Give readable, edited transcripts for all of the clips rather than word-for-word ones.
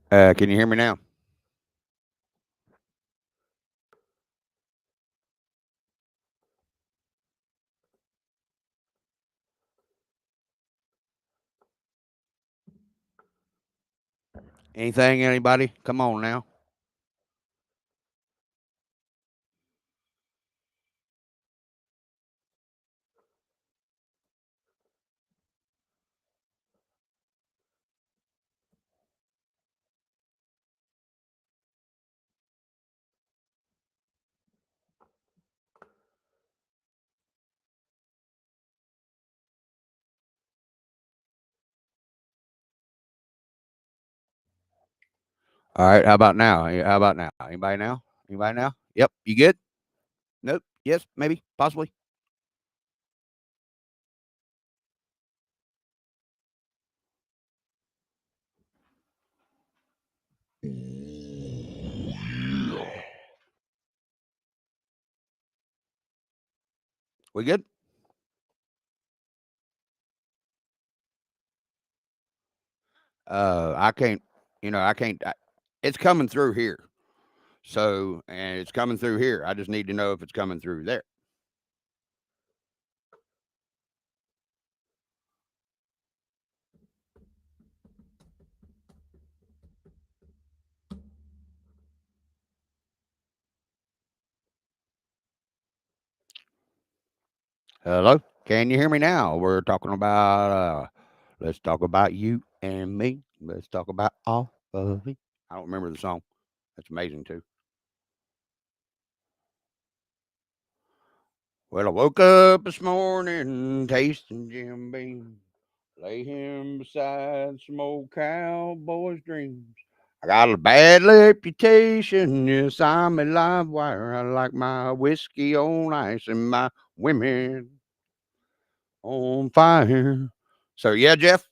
Can you hear me now? Anything? Anybody? Come on now. All right. How about now? How about now? Anybody now? Anybody now? Yep. You good? Nope. Yes. Maybe. Possibly. We good? I can't. I can't. It's coming through here. So, and it's coming through here. I just need to know if it's coming through there. Hello. Can you hear me now? We're talking about. Let's talk about you and me. Let's talk about all of me. I don't remember the song. That's amazing too. Well, I woke up this morning tasting Jim Beam, lay him beside some old cowboy's dreams. I got a bad reputation, yes, I'm a live wire. I like my whiskey on ice and my women on fire. So, yeah, Jeff,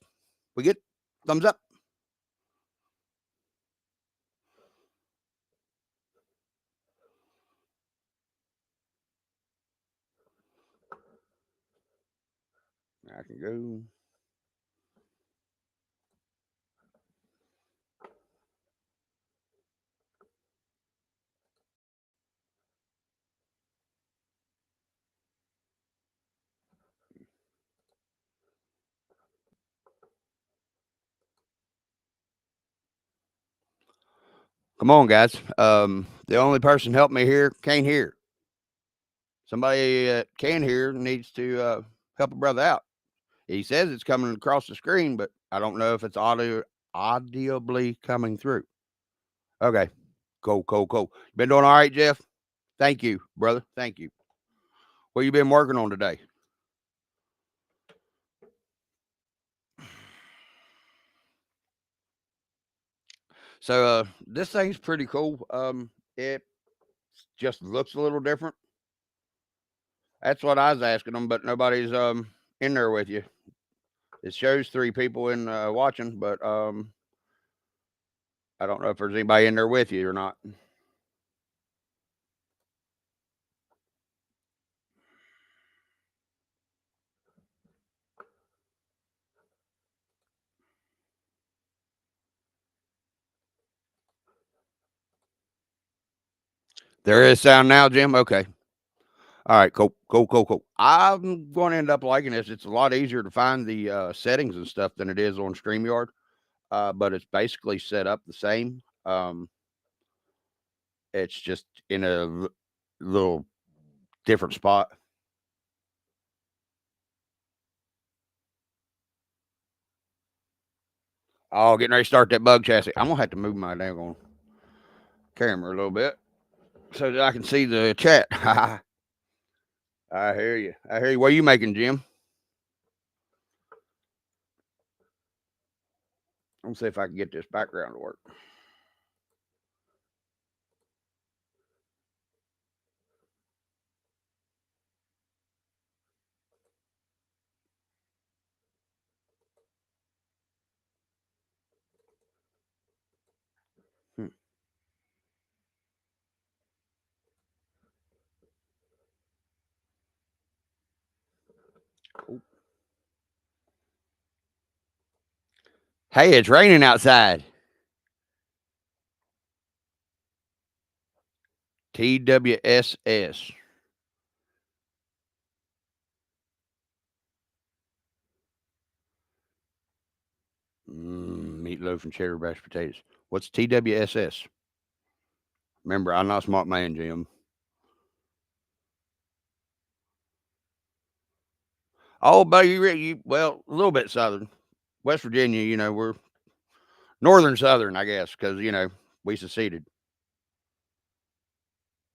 we get thumbs up. I can go. Come on, guys. The only person help me here can't hear. Somebody that can hear needs to help a brother out. He says it's coming across the screen, but I don't know if it's audibly coming through. Okay. Cool, cool, cool. Been doing all right, Jeff? Thank you, brother. Thank you. What you been working on today? So this thing's pretty cool. It just looks a little different. That's what I was asking them, but nobody's in there with you. It shows three people in watching, but I don't know if there's anybody in there with you or not. There is sound now, Jim. Okay. All right, cool, cool, cool, cool. I'm going to end up liking this. It's a lot easier to find the settings and stuff than it is on StreamYard, but it's basically set up the same. It's just in a little different spot. Oh, getting ready to start that bug chassis. I'm gonna have to move my daggone camera a little bit so that I can see the chat. I hear you. I hear you. What are you making, Jim? I'm gonna see if I can get this background to work. Hmm, cool. Hey, it's raining outside. TWSS. Meatloaf and cheddar mashed potatoes. What's TWSS? Remember, I'm not a smart man, Jim. Oh, but you well, a little bit southern. West Virginia, you know, we're northern southern, I guess, because, you know, we seceded.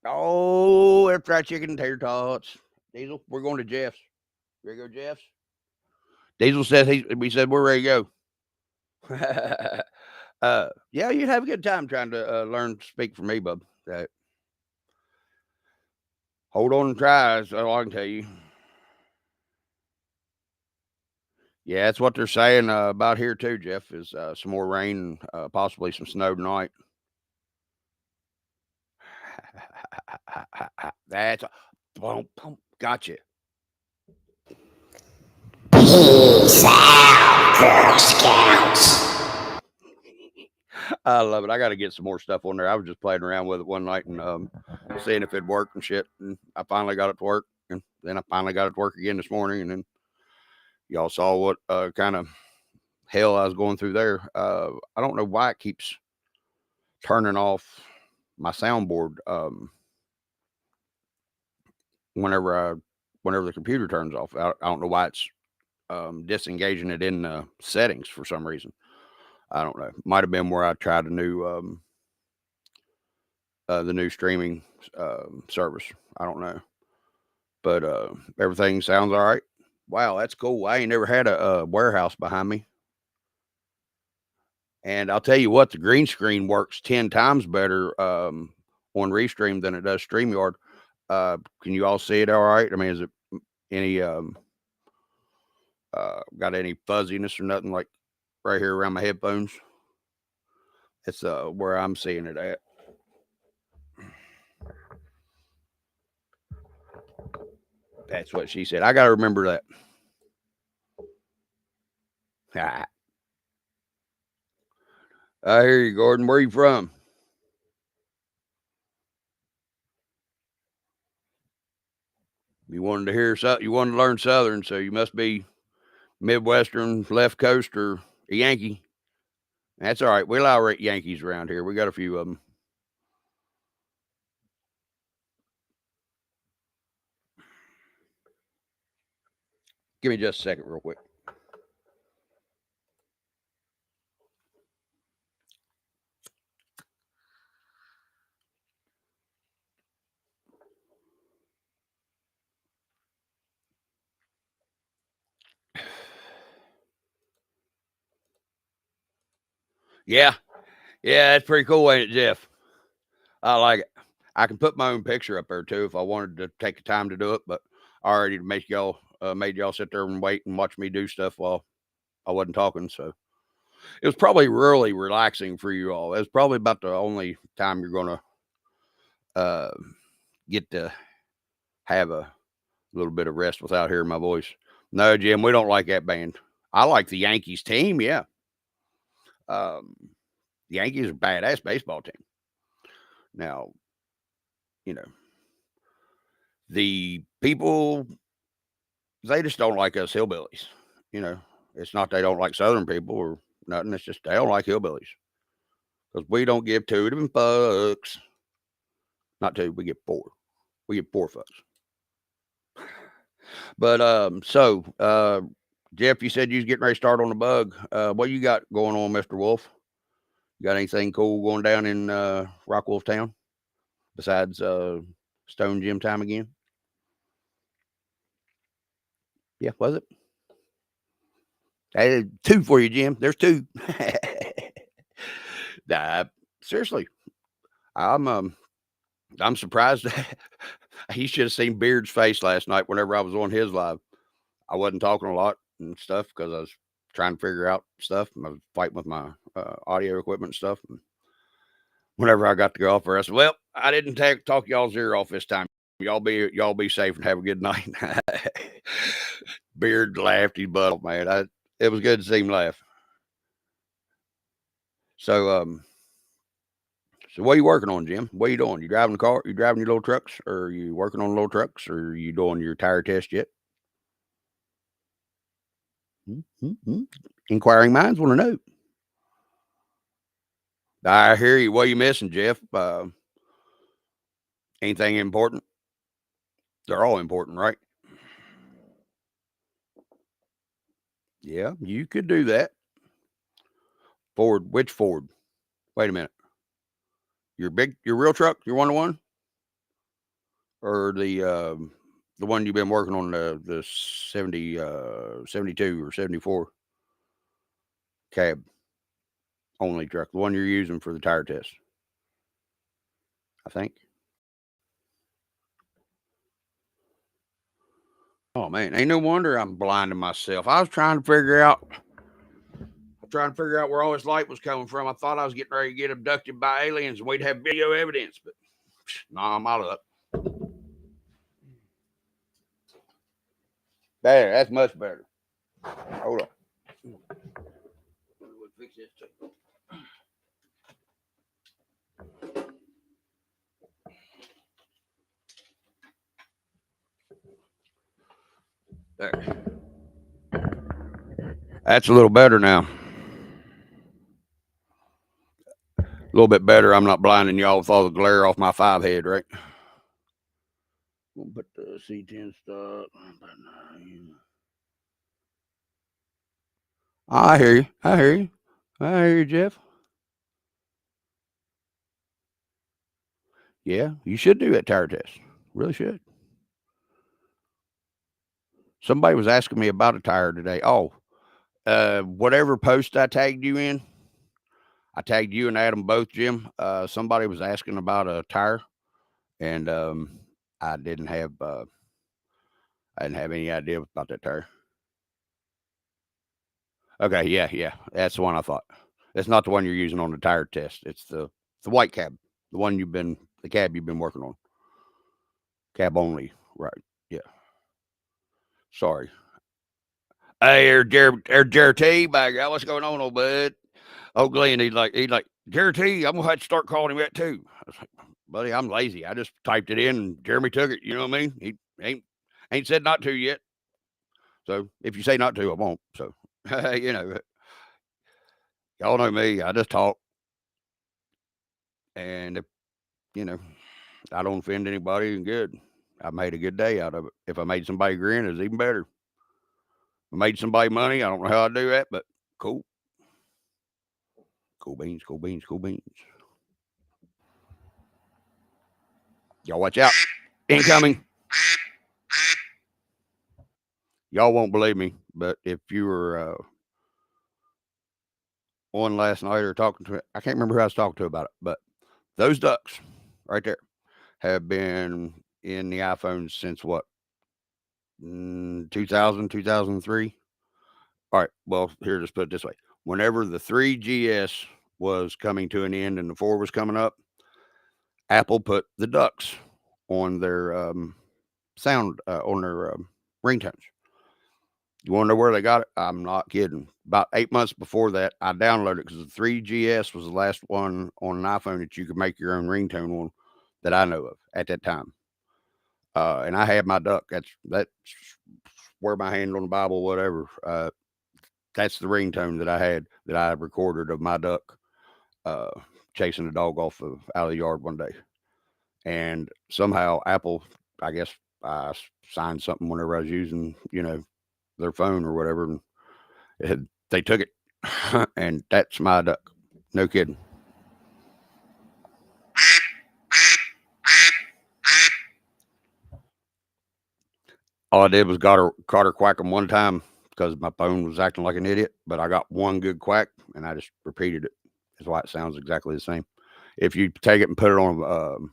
Oh, air fried chicken and tater tots. Diesel, we're going to Jeff's. Ready to go, Jeff's? Diesel says we said we're ready to go. Yeah, you'd have a good time trying to learn to speak for me, bub. Hold on and try, that's all I can tell you. Yeah, that's what they're saying about here too, Jeff, is some more rain and possibly some snow tonight. That's boom, boom, gotcha. Peace out, Girl Scouts. I love it. I got to get some more stuff on there. I was just playing around with it one night and seeing if it worked and shit. And I finally got it to work. And then I finally got it to work again this morning. And then y'all saw what kind of hell I was going through there. I don't know why it keeps turning off my soundboard whenever the computer turns off. I don't know why it's disengaging it in settings for some reason. I don't know. Might have been where I tried the new streaming service. I don't know, but everything sounds all right. Wow, that's cool. I ain't never had a warehouse behind me. And I'll tell you what, the green screen works 10 times better on Restream than it does StreamYard. Can you all see it all right? I mean, is it any got any fuzziness or nothing like right here around my headphones? It's where I'm seeing it at. That's what she said. I got to remember that. I hear you, Gordon. Where are you from? You wanted to hear something. You wanted to learn Southern, so you must be Midwestern, left coast, or a Yankee. That's all right. We allow Yankees around here. We got a few of them. Give me just a second, real quick. Yeah, that's pretty cool, ain't it, Jeff? I like it. I can put my own picture up there too if I wanted to take the time to do it, but I already made y'all sit there and wait and watch me do stuff while I wasn't talking. So it was probably really relaxing for you all. It was probably about the only time you're gonna get to have a little bit of rest without hearing my voice. No, Jim, we don't like that band. I like the Yankees team, yeah. The Yankees are a badass baseball team. Now, you know, the people, they just don't like us hillbillies. You know, it's not they don't like Southern people or nothing. It's just they don't like hillbillies because we don't give 2 of them fucks. Not 2, we get 4. We get 4 fucks. But so Jeff, you said you was getting ready to start on the bug. What you got going on, Mr. Wolf? You got anything cool going down in Rock Wolf Town besides Stone Gym time again? Yeah, was it? Hey, 2 for you, Jim. There's 2. Nah, seriously, I'm surprised. He should have seen Beard's face last night whenever I was on his live. I wasn't talking a lot and stuff because I was trying to figure out stuff. I was fighting with my audio equipment and stuff. And whenever I got to go off there, I said, "Well, I didn't talk y'all's ear off this time. Y'all be safe and have a good night." Beard laughed his butt off, man. It was good to see him laugh. So So what are you working on, Jim? What are you doing? You driving the car? You driving your little trucks? Or are you working on little trucks? Or are you doing your tire test yet? Mm-hmm. Inquiring minds want to know. I hear you. What are you missing, Jeff? Anything important? They're all important, right? Yeah, you could do that. Ford, which Ford? Wait a minute. Your real truck, your 1-to-1, or the one you've been working on, the 70, 72 or 74 cab only truck, the one you're using for the tire test, I think. Oh man, ain't no wonder I'm blinding myself. I was trying to figure out where all this light was coming from. I thought I was getting ready to get abducted by aliens and we'd have video evidence, but no, I'm out of it. Better, that's much better. Hold on. We'll fix this too. There. That's a little better now. A little bit better. I'm not blinding y'all with all the glare off my 5 head, right? We'll put the C10 stuff. I hear you. I hear you. I hear you, Jeff. Yeah, you should do that tire test. Really should. Somebody was asking me about a tire today. Oh, whatever post I tagged you in, I tagged you and Adam both, Jim. Somebody was asking about a tire, and I didn't have any idea about that tire. Okay, yeah, that's the one I thought. It's not the one you're using on the tire test. It's the white cab, the cab you've been working on. Cab only, right? Yeah. Sorry. Hey, Jared T, back out. What's going on, old bud? Oh, Glenn, he's like, Jared T, I'm gonna have to start calling him that too. I was like, buddy, I'm lazy. I just typed it in and Jeremy took it. You know what I mean? He ain't said not to yet. So if you say not to, I won't. So you know, y'all know me. I just talk, and if, you know, I don't offend anybody, and good. I made a good day out of it. If I made somebody grin, it's even better. If I made somebody money, I don't know how I do that, but cool. Cool beans, cool beans, cool beans. Y'all watch out. Incoming. Y'all won't believe me, but if you were on last night or talking to, I can't remember who I was talking to about it, but those ducks right there have been in the iPhones since what? 2000, 2003. All right. Well, here, just put it this way. Whenever the 3GS was coming to an end and the 4 was coming up, Apple put the ducks on their sound, on their ringtones. You want to know where they got it? I'm not kidding. About 8 months before that, I downloaded it because the 3GS was the last one on an iPhone that you could make your own ringtone on that I know of at that time. And I had my duck. That's where my hand on the Bible, whatever. That's the ringtone that I had that I recorded of my duck chasing a dog off out of the yard one day. And somehow Apple, I guess I signed something whenever I was using, their phone or whatever, and they took it. And that's my duck. No kidding. All I did was caught her quacking one time because my phone was acting like an idiot, but I got one good quack and I just repeated it. That's why it sounds exactly the same. If you take it and put it on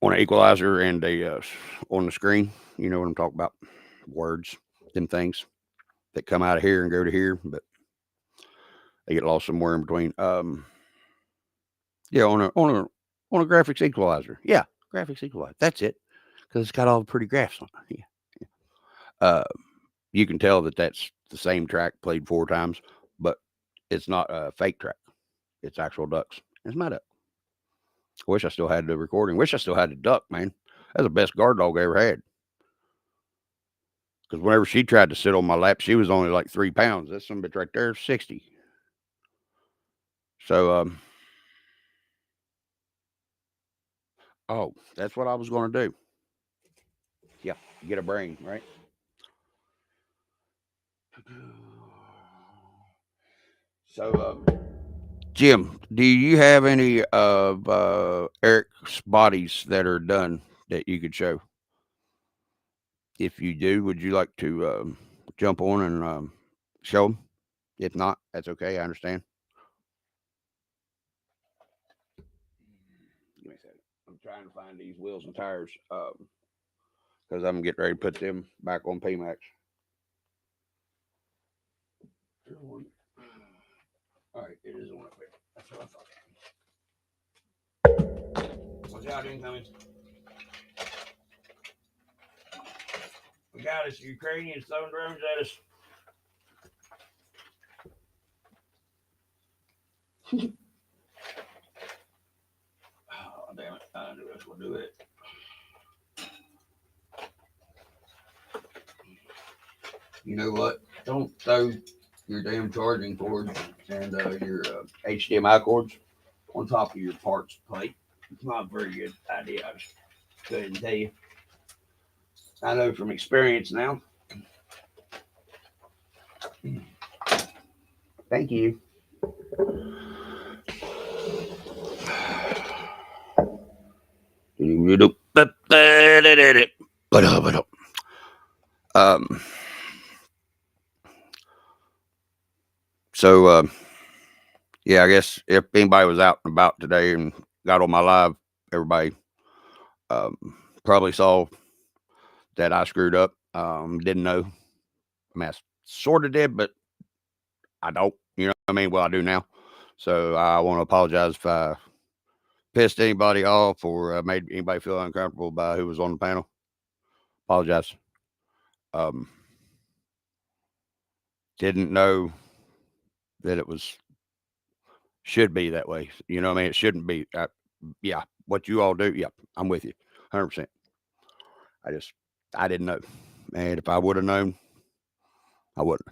an equalizer and on the screen, you know what I'm talking about. Words, them things that come out of here and go to here, but they get lost somewhere in between. Yeah, on a graphics equalizer. Yeah, graphics equalizer. That's it, because it's got all the pretty graphs on it. Yeah. You can tell that that's the same track played 4 times, but it's not a fake track. It's actual ducks. It's my duck. I wish I still had the recording. Wish I still had the duck, man. That's the best guard dog I ever had. Because whenever she tried to sit on my lap, she was only like 3 pounds. That's some bitch right there, 60. So, oh, that's what I was going to do. Yeah, get a brain, right? So, Jim, do you have any of Eric's bodies that are done that you could show? If you do, would you like to jump on and show them? If not, that's okay. I understand. Give me a second. I'm trying to find these wheels and tires because I'm getting ready to put them back on PMAX. All right, it is on up there. That's what I thought. Watch out, incoming. We got us. Ukrainians throwing drones at us. Oh, damn it. I knew this would do it. You know what? Don't throw your damn charging cords and your HDMI cords on top of your parts plate. It's not a very good idea. I just go ahead and tell you. I know from experience now. Thank you. So yeah, I guess if anybody was out and about today and got on my live, everybody probably saw that I screwed up. Didn't know. I mean, I sort of did, but I don't. You know what I mean? Well, I do now. So I want to apologize if I pissed anybody off or made anybody feel uncomfortable by who was on the panel. Apologize. Didn't know that it should be that way. You know what I mean? It shouldn't be. Yeah, what you all do, yeah, I'm with you 100%. I didn't know. And if I would have known, I wouldn't.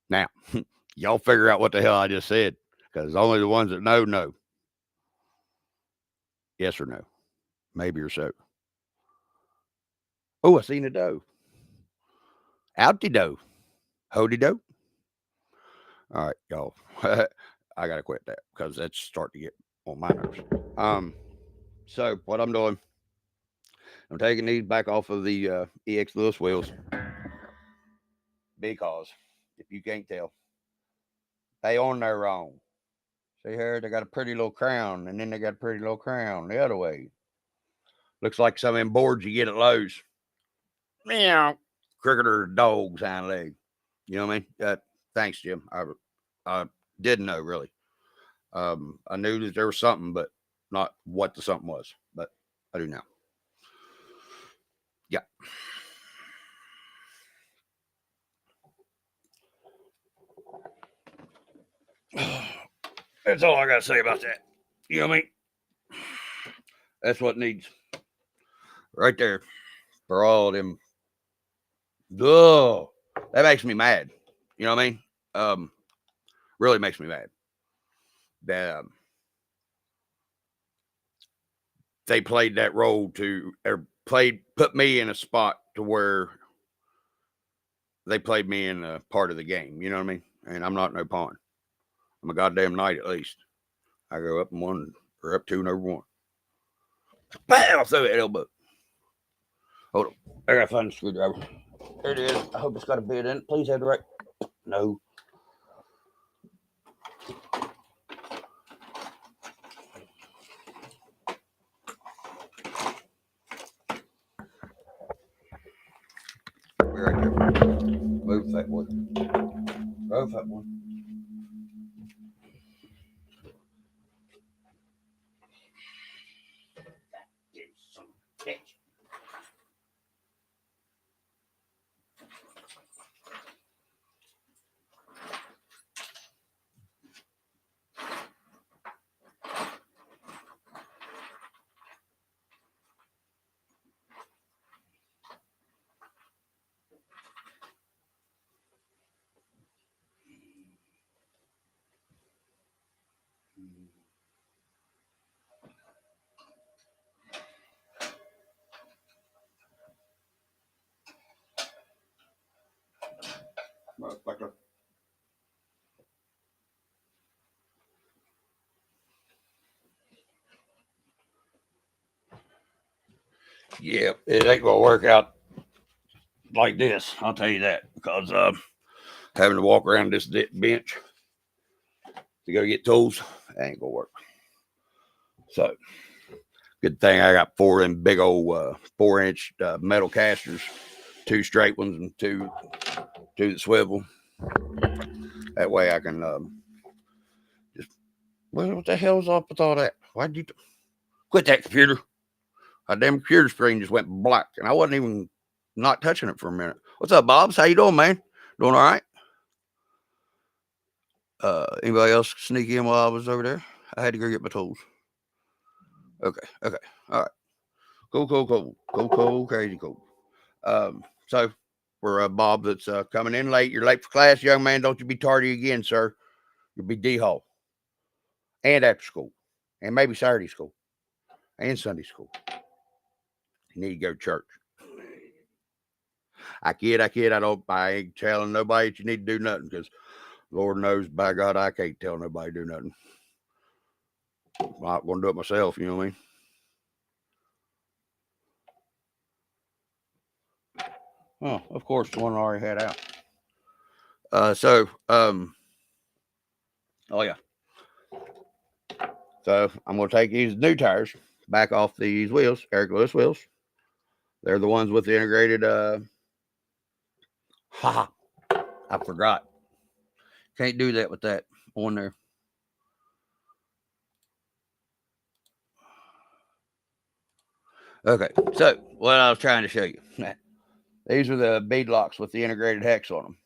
Now, y'all figure out what the hell I just said, because only the ones that know. Yes or no? Maybe or so. Oh, I seen a doe. Outy doe. Hody doe. All right, y'all. I gotta quit that because that's starting to get on my nerves. So what I'm doing, I'm taking these back off of the EX Lewis wheels because if you can't tell, they on there wrong. See here, they got a pretty little crown, and then they got a pretty little crown the other way. Looks like some of them boards you get at Lowe's. Meow. Cricketer dog's hind leg. You know what I mean? Thanks, Jim. I didn't know really. I knew that there was something, but not what the something was. But I do now. Yeah. That's all I gotta say about that. You know what I mean? That's what needs right there for all of them. Ugh, that makes me mad. You know what I mean? Really makes me mad. That they played that role put me in a spot to where they played me in a part of the game. You know what I mean? And I'm not no pawn. I'm a goddamn knight at least. I go up in one or up two and over one. Bam! Throw that elbow. Hold on. I gotta find the screwdriver. There it is. I hope it's got a bit in it. Please have the right. No. We're right there. Move, fat boy. Move, fat boy. Yeah, it ain't gonna work out like this. I'll tell you that, because having to walk around this bench to go get tools, that ain't gonna work. So good thing I got 4 of them big old 4-inch metal casters, 2 straight ones and two that swivel. That way I can just, what the hell's up with all that? Why'd you quit that computer? My damn computer screen just went black, and I wasn't even not touching it for a minute. What's up, Bobs? How you doing, man? Doing all right? Anybody else sneak in while I was over there? I had to go get my tools. Okay, all right. Cool, crazy cool. So for Bob that's coming in late, you're late for class, young man. Don't you be tardy again, sir. You'll be D-Hall. And after school. And maybe Saturday school. And Sunday school. You need to go to church. I kid. I ain't telling nobody that you need to do nothing, because Lord knows, by God, I can't tell nobody to do nothing. I'm not going to do it myself, you know what I mean? Oh, of course, the one I already had out. Oh yeah. So I'm going to take these new tires back off these wheels, Eric Lewis wheels. They're the ones with the integrated, I forgot. Can't do that with that on there. Okay, so what I was trying to show you. These are the bead locks with the integrated hex on them.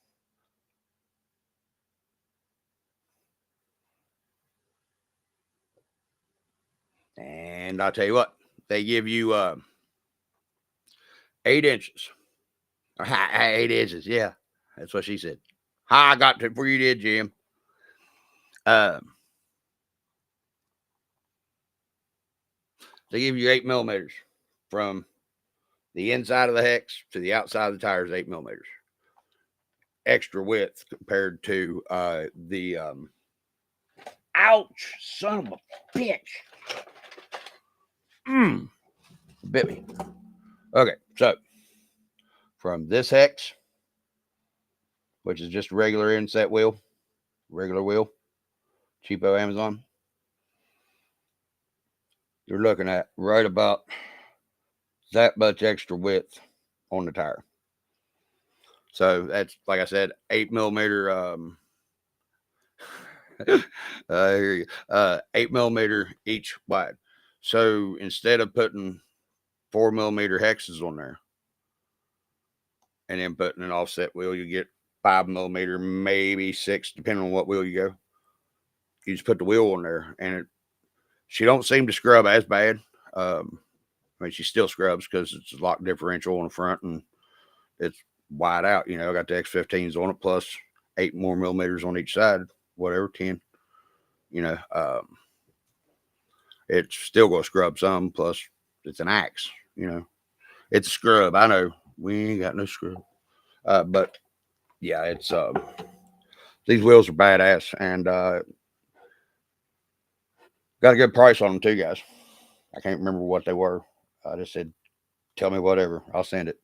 And I'll tell you what, they give you 8 inches. Or 8 inches, yeah. That's what she said. I got it before you did, Jim. They give you 8 millimeters from the inside of the hex to the outside of the tires, 8 millimeters. Extra width compared to the ouch, son of a bitch. Bit me. Okay, so from this hex, which is just a regular inset wheel, cheapo Amazon, you're looking at right about that much extra width on the tire. So that's, like I said, 8 millimeter. I hear you. 8 millimeter each wide. So instead of putting 4 millimeter hexes on there and then putting an offset wheel, you get 5 millimeter, maybe 6, depending on what wheel you go. You just put the wheel on there, and she don't seem to scrub as bad. I mean, she still scrubs because it's a lock differential on the front, and it's wide out. You know, I got the X15s on it, plus 8 more millimeters on each side, whatever, 10. You know, it's still going to scrub some, plus it's an axe. You know, it's a scrub. I know we ain't got no scrub. But yeah, it's these wheels are badass, and got a good price on them too, guys. I can't remember what they were. I just said, tell me whatever, I'll send it.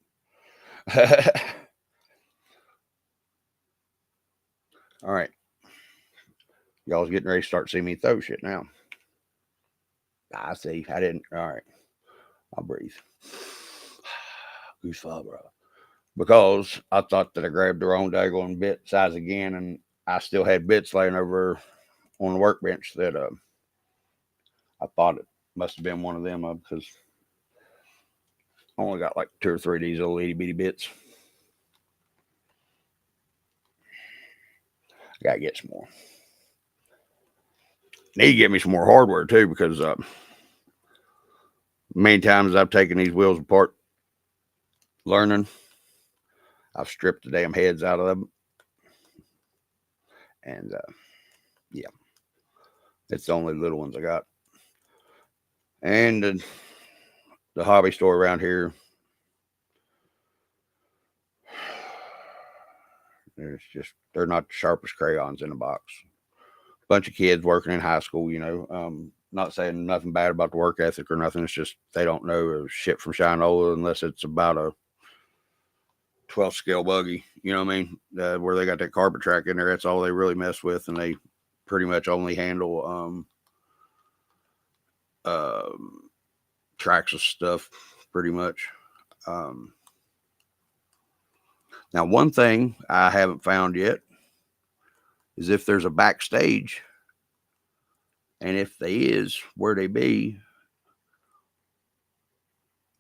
All right, y'all's getting ready to start seeing me throw shit now. I see. I didn't. All right, I'll breathe. Goosefall, bro. Because I thought that I grabbed the wrong daggone bit size again, and I still had bits laying over on the workbench that I thought it must have been one of them, because I only got like 2 or 3 of these little itty bitty bits. I gotta get some more. Need to get me some more hardware too, because many times I've taken these wheels apart learning, I've stripped the damn heads out of them, and yeah, it's the only little ones I got. And the hobby store around here, It's just they're not the sharpest crayons in the box. Bunch of kids working in high school, you know. Not saying nothing bad about the work ethic or nothing. It's just they don't know shit from Shinola unless it's about a 12 scale buggy, you know what I mean? Where they got that carpet track in there. That's all they really mess with, and they pretty much only handle tracks of stuff, pretty much. Now, one thing I haven't found yet is if there's a backstage, and if there is, where they be.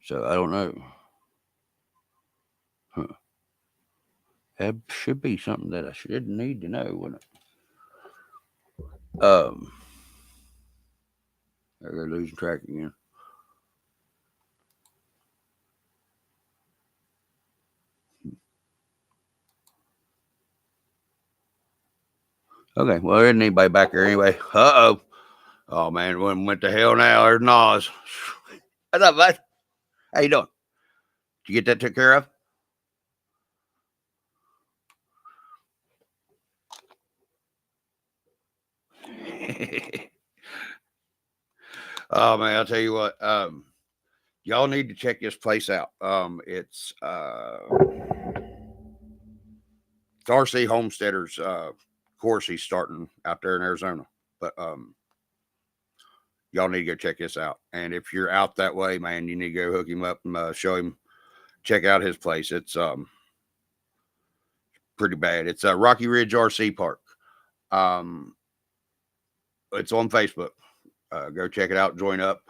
So I don't know. Huh. That should be something that I should need to know, wouldn't it? They're losing track again. Okay, well, there isn't anybody back there anyway. Uh-oh. Oh, man, went to hell now. There's Nas. What's up, bud? How you doing? Did you get that took care of? Oh, man, I'll tell you what. Y'all need to check this place out. It's RC Homesteaders course he's starting out there in Arizona. But y'all need to go check this out. And if you're out that way, man, you need to go hook him up and show him, check out his place. It's pretty bad. It's Rocky Ridge RC Park. It's on Facebook. Go check it out. Join up.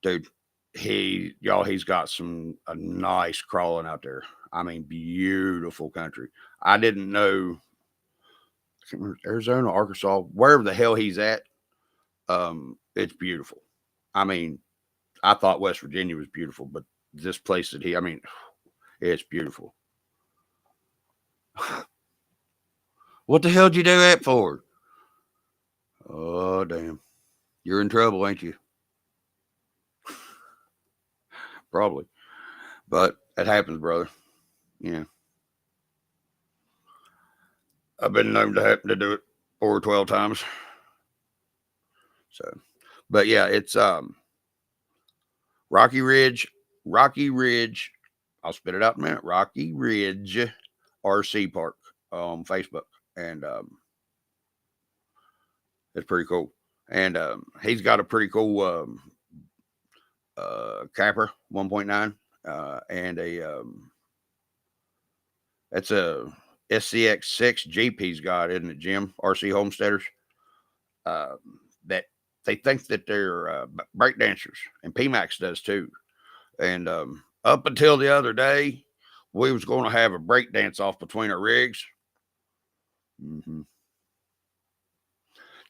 Dude, he's got a nice crawling out there. I mean, beautiful country. I didn't know, I can't remember, Arizona, Arkansas, wherever the hell he's at. It's beautiful. I mean, I thought West Virginia was beautiful, but this place that it's beautiful. What the hell did you do that for? Oh, damn. You're in trouble, ain't you? Probably. But it happens, brother. Yeah. I've been known to happen to do it 4 or 12 times. So, but yeah, it's Rocky Ridge. I'll spit it out in a minute. Rocky Ridge RC Park on Facebook. And it's pretty cool. And he's got a pretty cool capper 1.9 and that's a SCX6 Jeep he's got, isn't it, Jim? RC Homesteaders. That they think that they're break dancers, and PMAX does too. And up until the other day, we was going to have a break dance off between our rigs.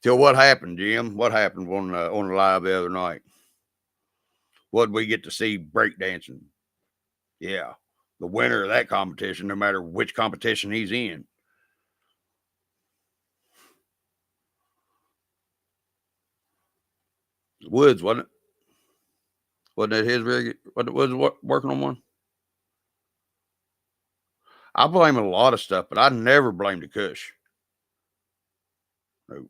Till what happened, Jim? What happened on the live the other night? What did we get to see? Break dancing. Yeah, the winner of that competition, no matter which competition he's in. Woods, wasn't it? Wasn't it his rig? Was working on one? I blame a lot of stuff, but I never blamed the Kush. No.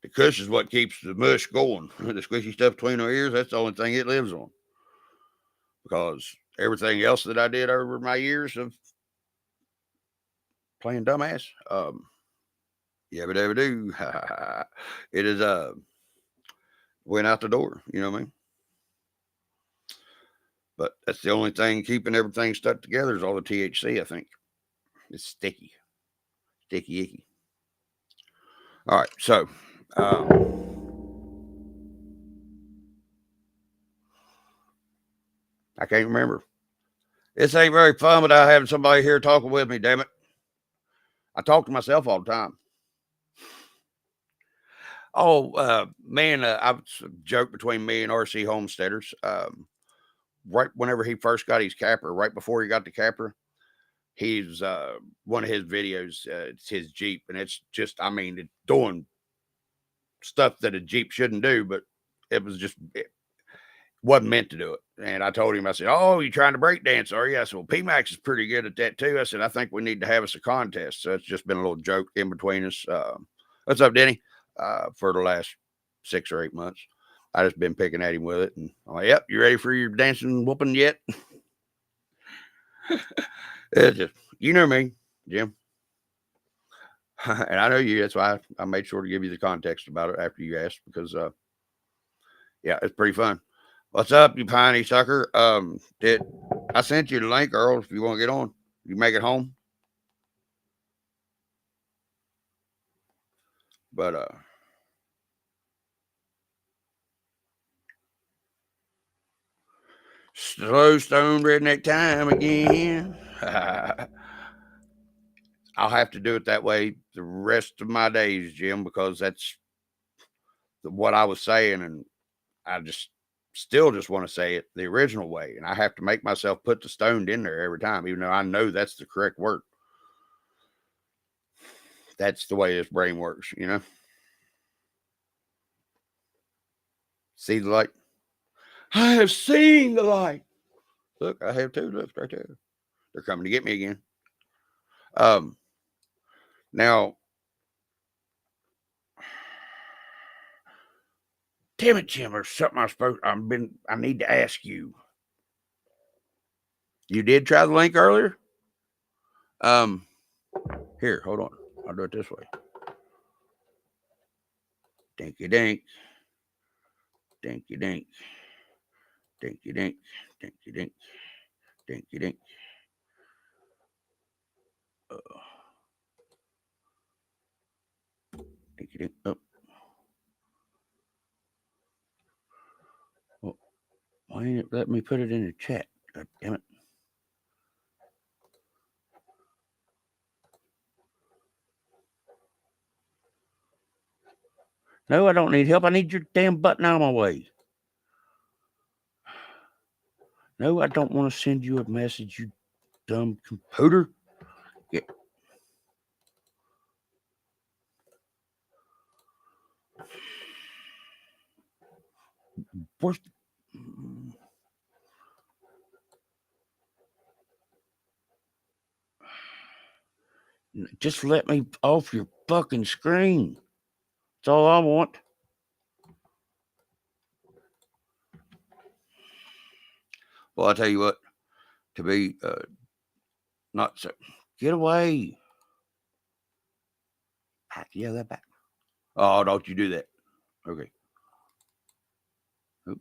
The Kush is what keeps the mush going. The squishy stuff between our ears, that's the only thing it lives on. Because everything else that I did over my years of playing dumbass, yabba dabba do. It is went out the door, you know what I mean? But that's the only thing keeping everything stuck together is all the THC, I think. It's sticky. Sticky icky. All right, so I can't remember. This ain't very fun without having somebody here talking with me, damn it. I talk to myself all the time. Oh, man, I was a joke between me and RC Homesteaders. Right whenever he first got his capper, right before he got the capper, he's one of his videos, it's his Jeep, and it's just, I mean, it's doing stuff that a Jeep shouldn't do, but it was just wasn't meant to do it. And I told him, I said, "Oh, you trying to break dance, are you?" I said, "Well, PMAX is pretty good at that too." I said, "I think we need to have us a contest." So it's just been a little joke in between us. What's up, Denny? For the last 6 or 8 months, I just been picking at him with it, and I'm like, "Yep, you ready for your dancing whooping yet?" It's just, you know me, Jim, and I know you. That's why I made sure to give you the context about it after you asked, because yeah, it's pretty fun. What's up, you piney sucker? Did I sent you the link, Earl? If you want to get on, you make it home. But slow stone redneck time again. I'll have to do it that way the rest of my days, Jim, because that's what I was saying, and I still just want to say it the original way, and I have to make myself put the stoned in there every time, even though I know that's the correct word. That's the way this brain works, you know. See the light? I have seen the light. Look, I have two. Look right there. They're coming to get me again. Now, damn it, Jim, there's something I need to ask you. You did try the link earlier? Here, hold on. I'll do it this way. Dinky dink. Dinky dink. Dinky dink. Dinky dink. Dinky dink. Dinky dink. Oh. Well, why ain't it let me put it in the chat? God damn it. No, I don't need help. I need your damn button out of my way. No, I don't want to send you a message, you dumb computer. Yeah. Where's just let me off your fucking screen. That's all I want. Well, I'll tell you what, to be not so. Get away. Back. Yeah, that back. Oh, don't you do that. Okay. Oop.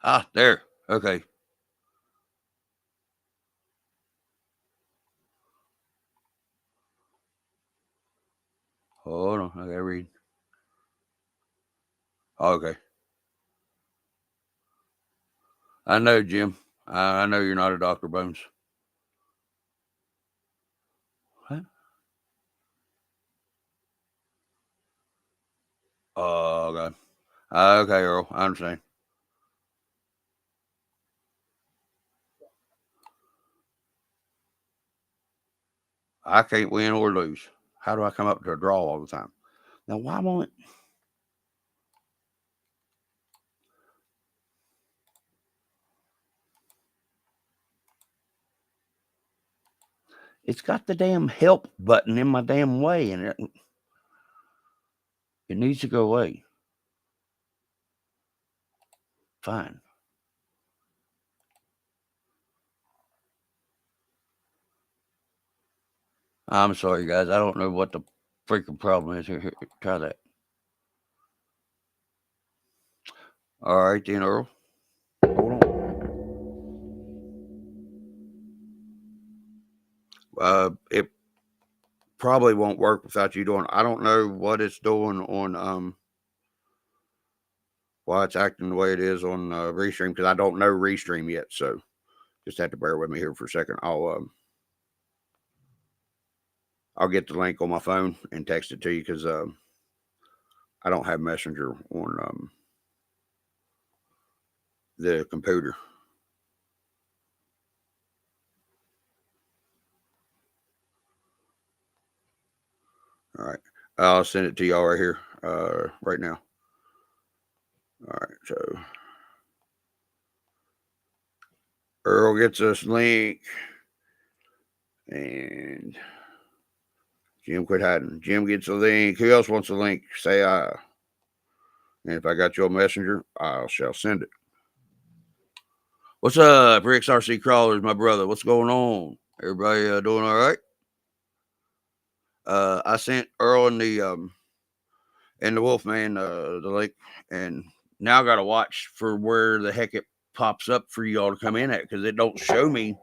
Ah, there. Okay. Hold on. I gotta read. Okay. I know, Jim. I know you're not a Dr. Bones. What? Oh, God. Okay, Earl. I understand. I can't win or lose. How do I come up to a draw all the time? Now, why won't it? It's got the damn help button in my damn way, and it needs to go away. Fine. I'm sorry, guys. I don't know what the freaking problem is. Here, try that. All right, then, Earl. Hold on. It probably won't work without you doing. I don't know what it's doing on why it's acting the way it is on restream, because I don't know restream yet. So just have to bear with me here for a second. I'll get the link on my phone and text it to you, because I don't have Messenger on the computer. All right. I'll send it to y'all right here, right now. All right, so Earl gets us link, and Jim quit hiding. Jim gets a link. Who else wants a link? Say I. And if I got your messenger, I shall send it. What's up, Rick's RC Crawlers, my brother? What's going on? Everybody doing all right? I sent Earl and the Wolfman the link, and now I got to watch for where the heck it pops up for y'all to come in at, because it don't show me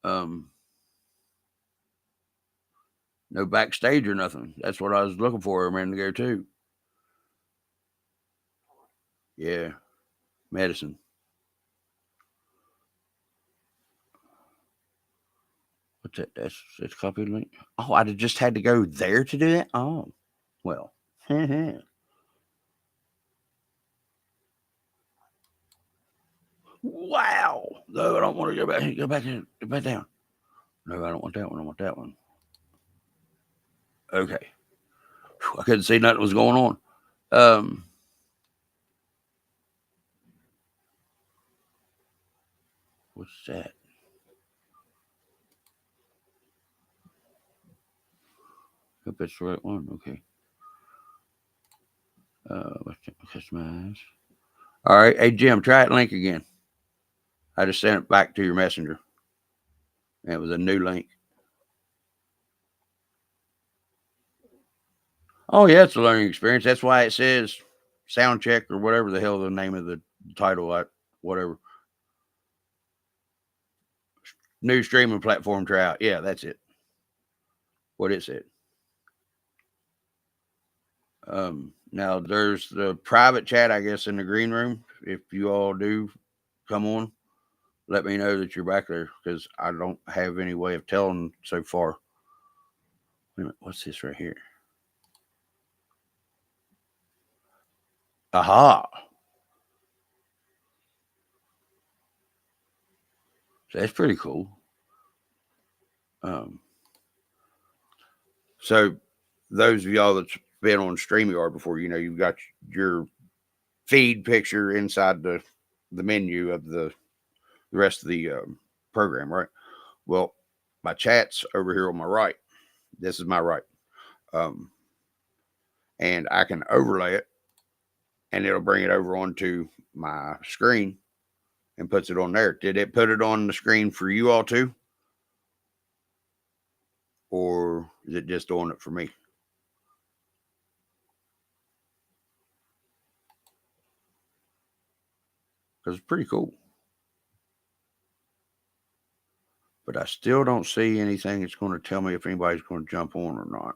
no backstage or nothing. That's what I was looking for a minute ago too. Yeah, medicine. What's that? That's copy link. Oh, I just had to go there to do that. Oh, well. Wow. No, I don't want to go back. Go back down. No, I don't want that one. I want that one. Okay. I couldn't see nothing was going on. What's that? Hope that's the right one. Okay. What's that? Customize. All right. Hey, Jim, try that link again. I just sent it back to your messenger. And it was a new link. Oh, yeah, it's a learning experience. That's why it says sound check or whatever the hell the name of the title, whatever. New streaming platform tryout. Yeah, that's it. What it said. Now there's the private chat, I guess, in the green room. If you all do come on, let me know that you're back there, because I don't have any way of telling so far. Wait a minute, what's this right here? Aha. So that's pretty cool. So those of y'all that's been on StreamYard before, you know, you've got your feed picture inside the menu of the rest of the program, right? Well, my chat's over here on my right. This is my right. And I can overlay it, and it'll bring it over onto my screen and puts it on there. Did it put it on the screen for you all too? Or is it just doing it for me? Because it's pretty cool. But I still don't see anything that's going to tell me if anybody's going to jump on or not.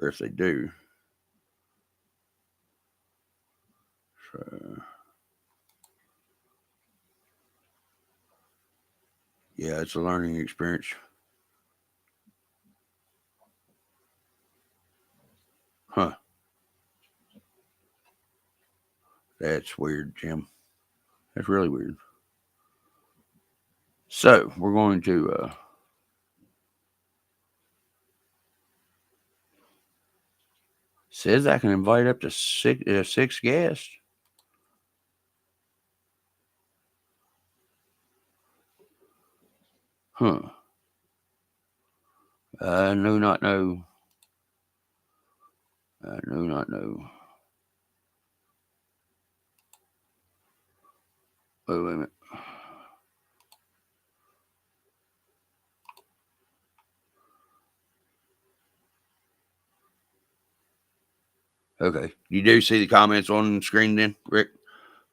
Or if they do. So, yeah, it's a learning experience. Huh. That's weird, Jim. That's really weird. So, we're going to says I can invite up to six guests. Huh. I do not know. I do not know. Wait a minute. Okay. You do see the comments on the screen then, Rick?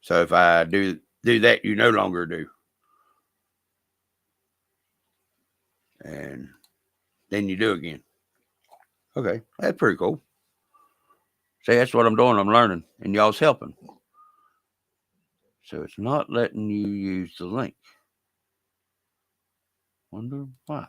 So if I do that, you no longer do. And then you do again. Okay. That's pretty cool. See, that's what I'm doing. I'm learning, and y'all's helping. So it's not letting you use the link. Wonder why.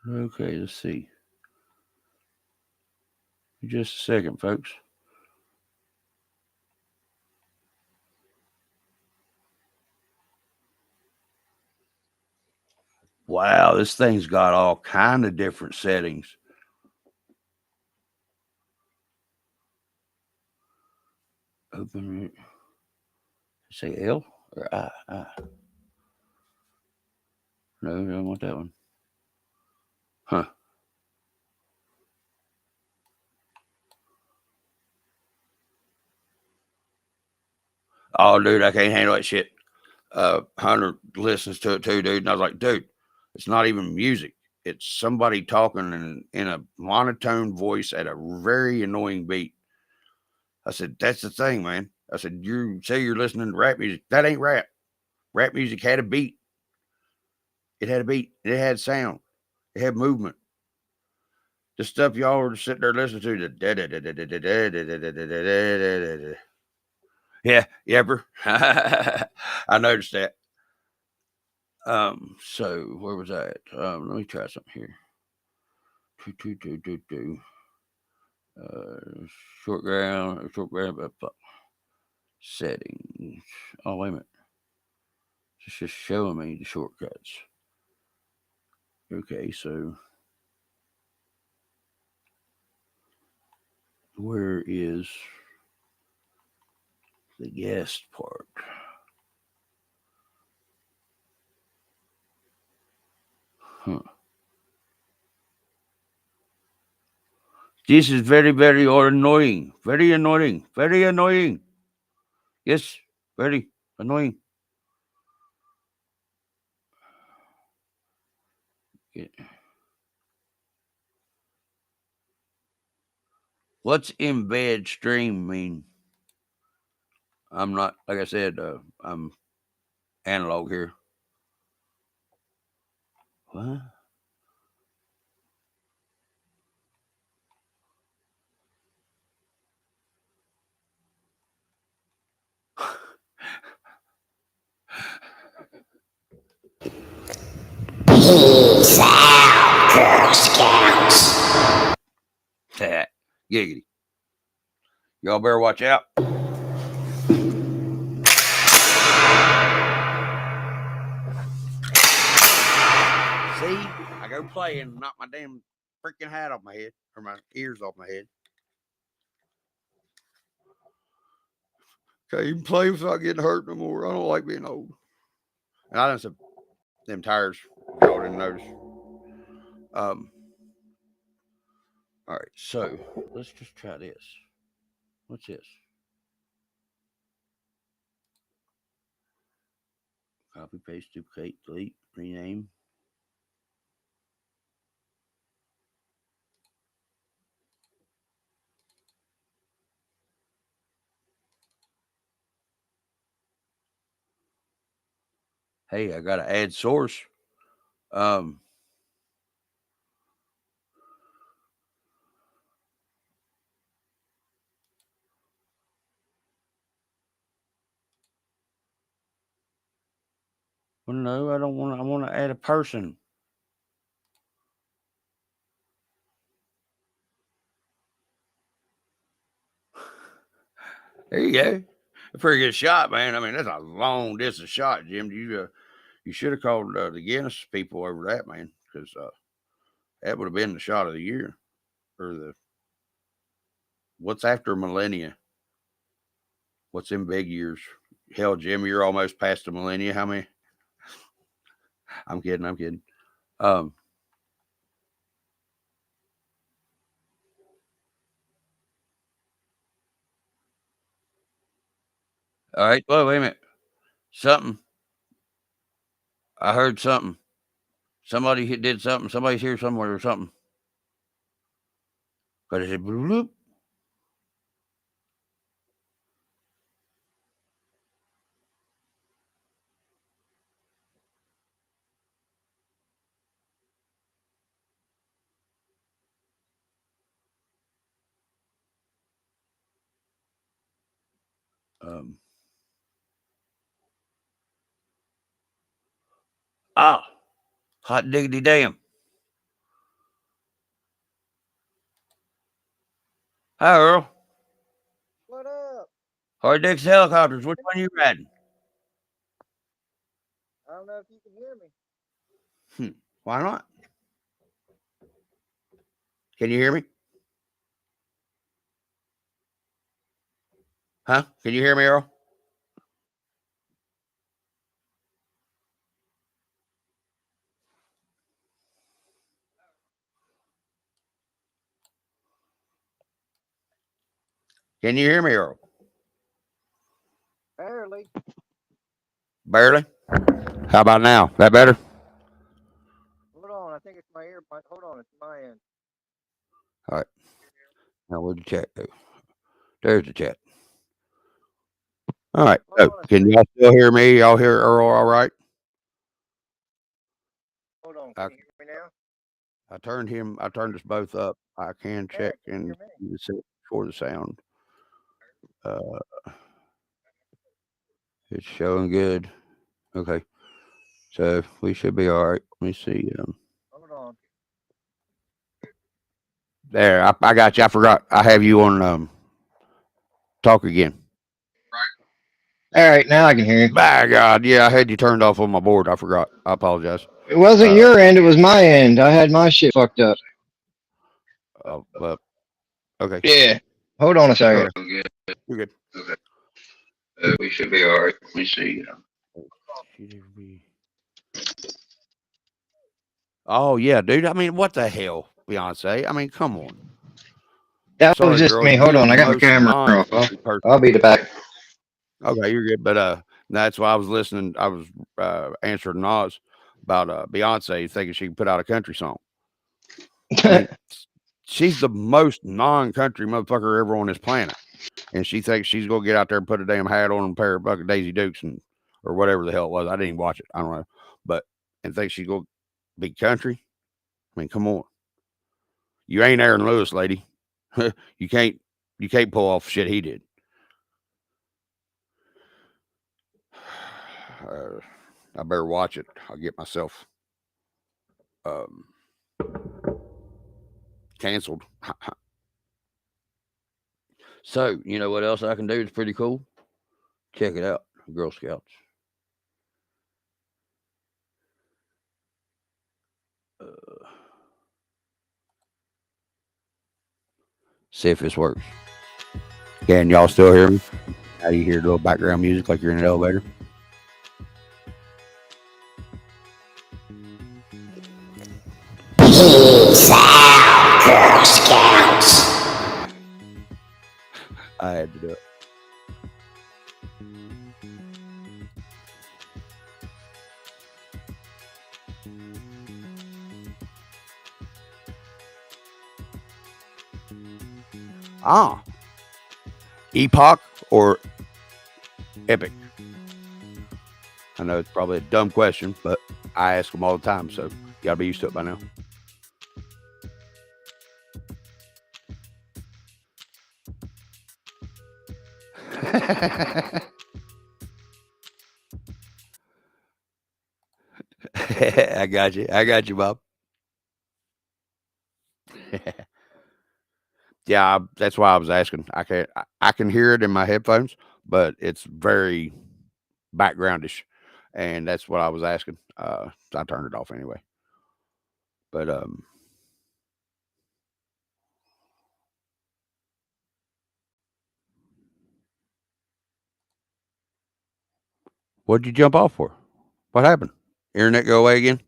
Okay, let's see. Just a second, folks. Wow, this thing's got all kind of different settings. Open it. Say L or I? No, I don't want that one. Huh. Oh, dude, I can't handle that shit. Hunter listens to it too, dude. And I was like, dude, it's not even music. It's somebody talking in a monotone voice at a very annoying beat. I said, that's the thing, man. I said, you say you're listening to rap music. That ain't rap. Rap music had a beat. It had a beat. It had sound. It had movement. The stuff y'all were sitting there listening to, yeah, bro. I noticed that. So where was I at? Let me try something here. Short ground, settings. Oh, wait a minute. It's just showing me the shortcuts. Okay, so where is the guest part? Huh. This is very, very annoying. Very annoying. Very annoying. Yes, very annoying. Yeah. What's embed stream mean? I'm not, like I said, I'm analog here. What? Peace out, Girl Scouts. Giggity. Y'all better watch out. See, I go play and knock my damn freaking hat off my head, or my ears off my head. Can't even play without getting hurt no more. I don't like being old. And I done some them tires. Y'all didn't notice. All right, so let's just try this. What's this? Copy, paste, duplicate, delete, rename. Hey, I gotta add source. Well, no, I don't want. I want to add a person. There you go. A pretty good shot, man. I mean, that's a long distance shot, Jim. You should have called the Guinness people over that, man, because that would have been the shot of the year, or the what's after millennia. What's in big years? Hell, Jim, you're almost past the millennia. How many? I'm kidding. I'm kidding. All right. Well, wait a minute. Something. I heard something. Somebody did something. Somebody's here somewhere or something. But it said bloop. Ah, hot diggity damn. Hi, Earl. What up? Hard Dick's Helicopters. Which one you riding? I don't know if you can hear me. Why not? Can you hear me? Huh? Can you hear me, Earl? Can you hear me, Earl? Barely. Barely. How about now? That better? Hold on. I think it's my ear. Hold on. It's my end. All right. Now where'd the chat go? There's the chat. All right. Hold So, on a can second. y'all still hear me? Y'all hear Earl all right? Hold on. I, Can you hear me now? I turned us both up. I can Yeah. check Can you and hear me? set for the sound. Uh, it's showing good. Okay. So we should be all right. Let me see. Hold on. There, I got you. I forgot. I have you on talk again. All right. Now I can hear you. By God, yeah, I had you turned off on my board. I forgot. I apologize. It wasn't Uh, your end. It was my end. I had my shit fucked up. but okay, Yeah. Hold on a second. okay, you're good. We should be all right. Let me see. Oh yeah, dude. I mean, what the hell, Beyonce? I mean, come on. That was Sorry, just girl. me. Hold You're on. the I got my most camera off. non-country person. I'll be back. Okay, you're good. But that's why I was listening. I was answering Nas about Beyonce thinking she can put out a country song. I mean, she's the most non-country motherfucker ever on this planet, and she thinks she's gonna get out there and put a damn hat on and a pair of fucking Daisy Dukes and or whatever the hell it was. I didn't even watch it. I don't know, but and thinks she's gonna be country. I mean, come on, you ain't Aaron Lewis, lady. you can't pull off shit he did. I better watch it. I'll get myself um, canceled. So, you know what else I can do? It's pretty cool. Check it out, Girl Scouts. See if this works. Can y'all still hear me? How do you hear the little background music like you're in an elevator? Peace out, Girl Scouts. I had to do it. Ah, Epoch or Epic? I know it's probably a dumb question, but I ask them all the time, so you gotta be used to it by now. I got you. I got you, Bob. Yeah, that's why I was asking. I can hear it in my headphones, but it's very backgroundish, and that's what I was asking. I turned it off anyway. But what'd you jump off for? What happened? Internet go away again?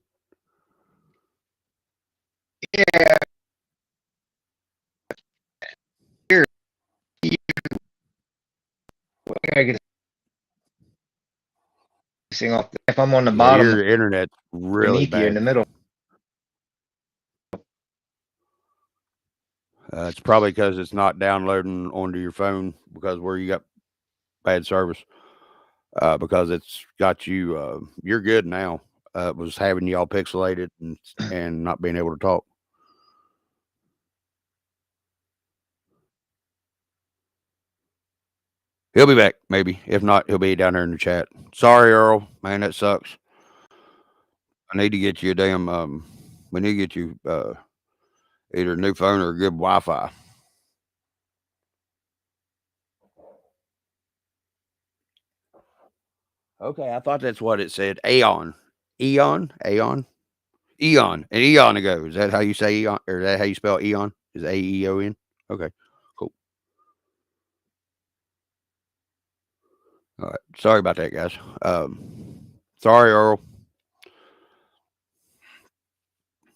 Yeah. Here. I gotta get this thing off. If I'm on the Yeah, bottom your internet's really beneath you in bad. the middle. It's probably because it's not downloading onto your phone because where you got bad service. Because it's got you. You're good now. It was having you all pixelated and not being able to talk. He'll be back, maybe. If not, he'll be down there in the chat. Sorry, Earl. Man, that sucks. I need to get you a damn. We need to get you either a new phone or a good Wi-Fi. Okay, I thought that's what it said. Aeon. Eon? Aeon? Eon. An eon ago. Is that how you say eon? Or is that how you spell eon? Is Aeon? Okay, cool. All right. Sorry about that, guys. Sorry, Earl.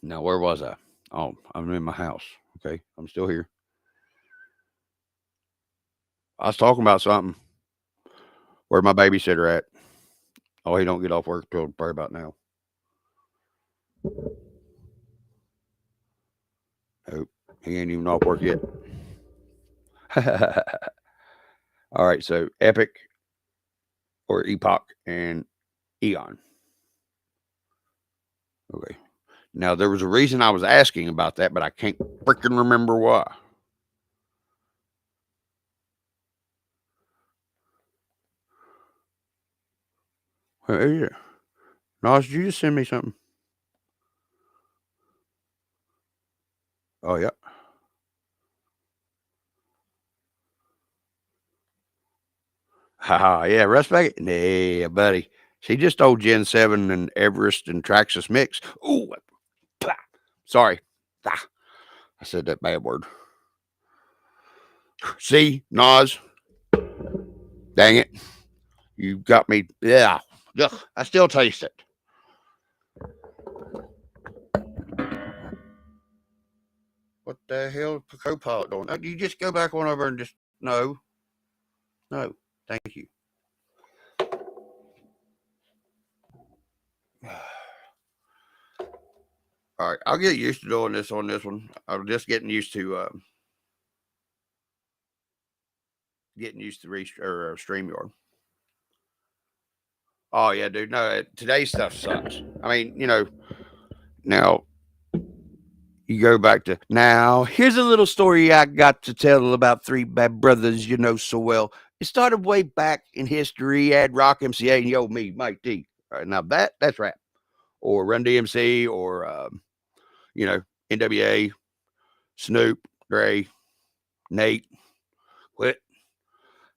Now, where was I? Oh, I'm in my house. Okay, I'm still here. I was talking about something. Where my babysitter at? Oh, he don't get off work till probably about now. Nope, he ain't even off work yet. All right, so epic or epoch and eon. Okay. Now there was a reason I was asking about that, but I can't freaking remember why. Hey, yeah. Nas, did you just send me something? Oh yeah. Haha, yeah, respect it. Yeah, buddy. She just told Gen 7 and Everest and Traxxas mix. Ooh, sorry. Ah, I said that bad word. See, Nas, dang it. You got me. Yeah. Ugh, I still taste it. What the hell is Copilot doing? You just go back on over and just, no. No. Thank you. All right. I'll get used to doing this on this one. I'm just getting used to StreamYard. Oh yeah, dude. No, today's stuff sucks. I mean, now you go back to now. Here's a little story I got to tell about three bad brothers you know so well. It started way back in history. Ad Rock MCA and yo me, Mike D. All right, now that's rap, or Run DMC, or NWA, Snoop, Dre, Nate. Quit.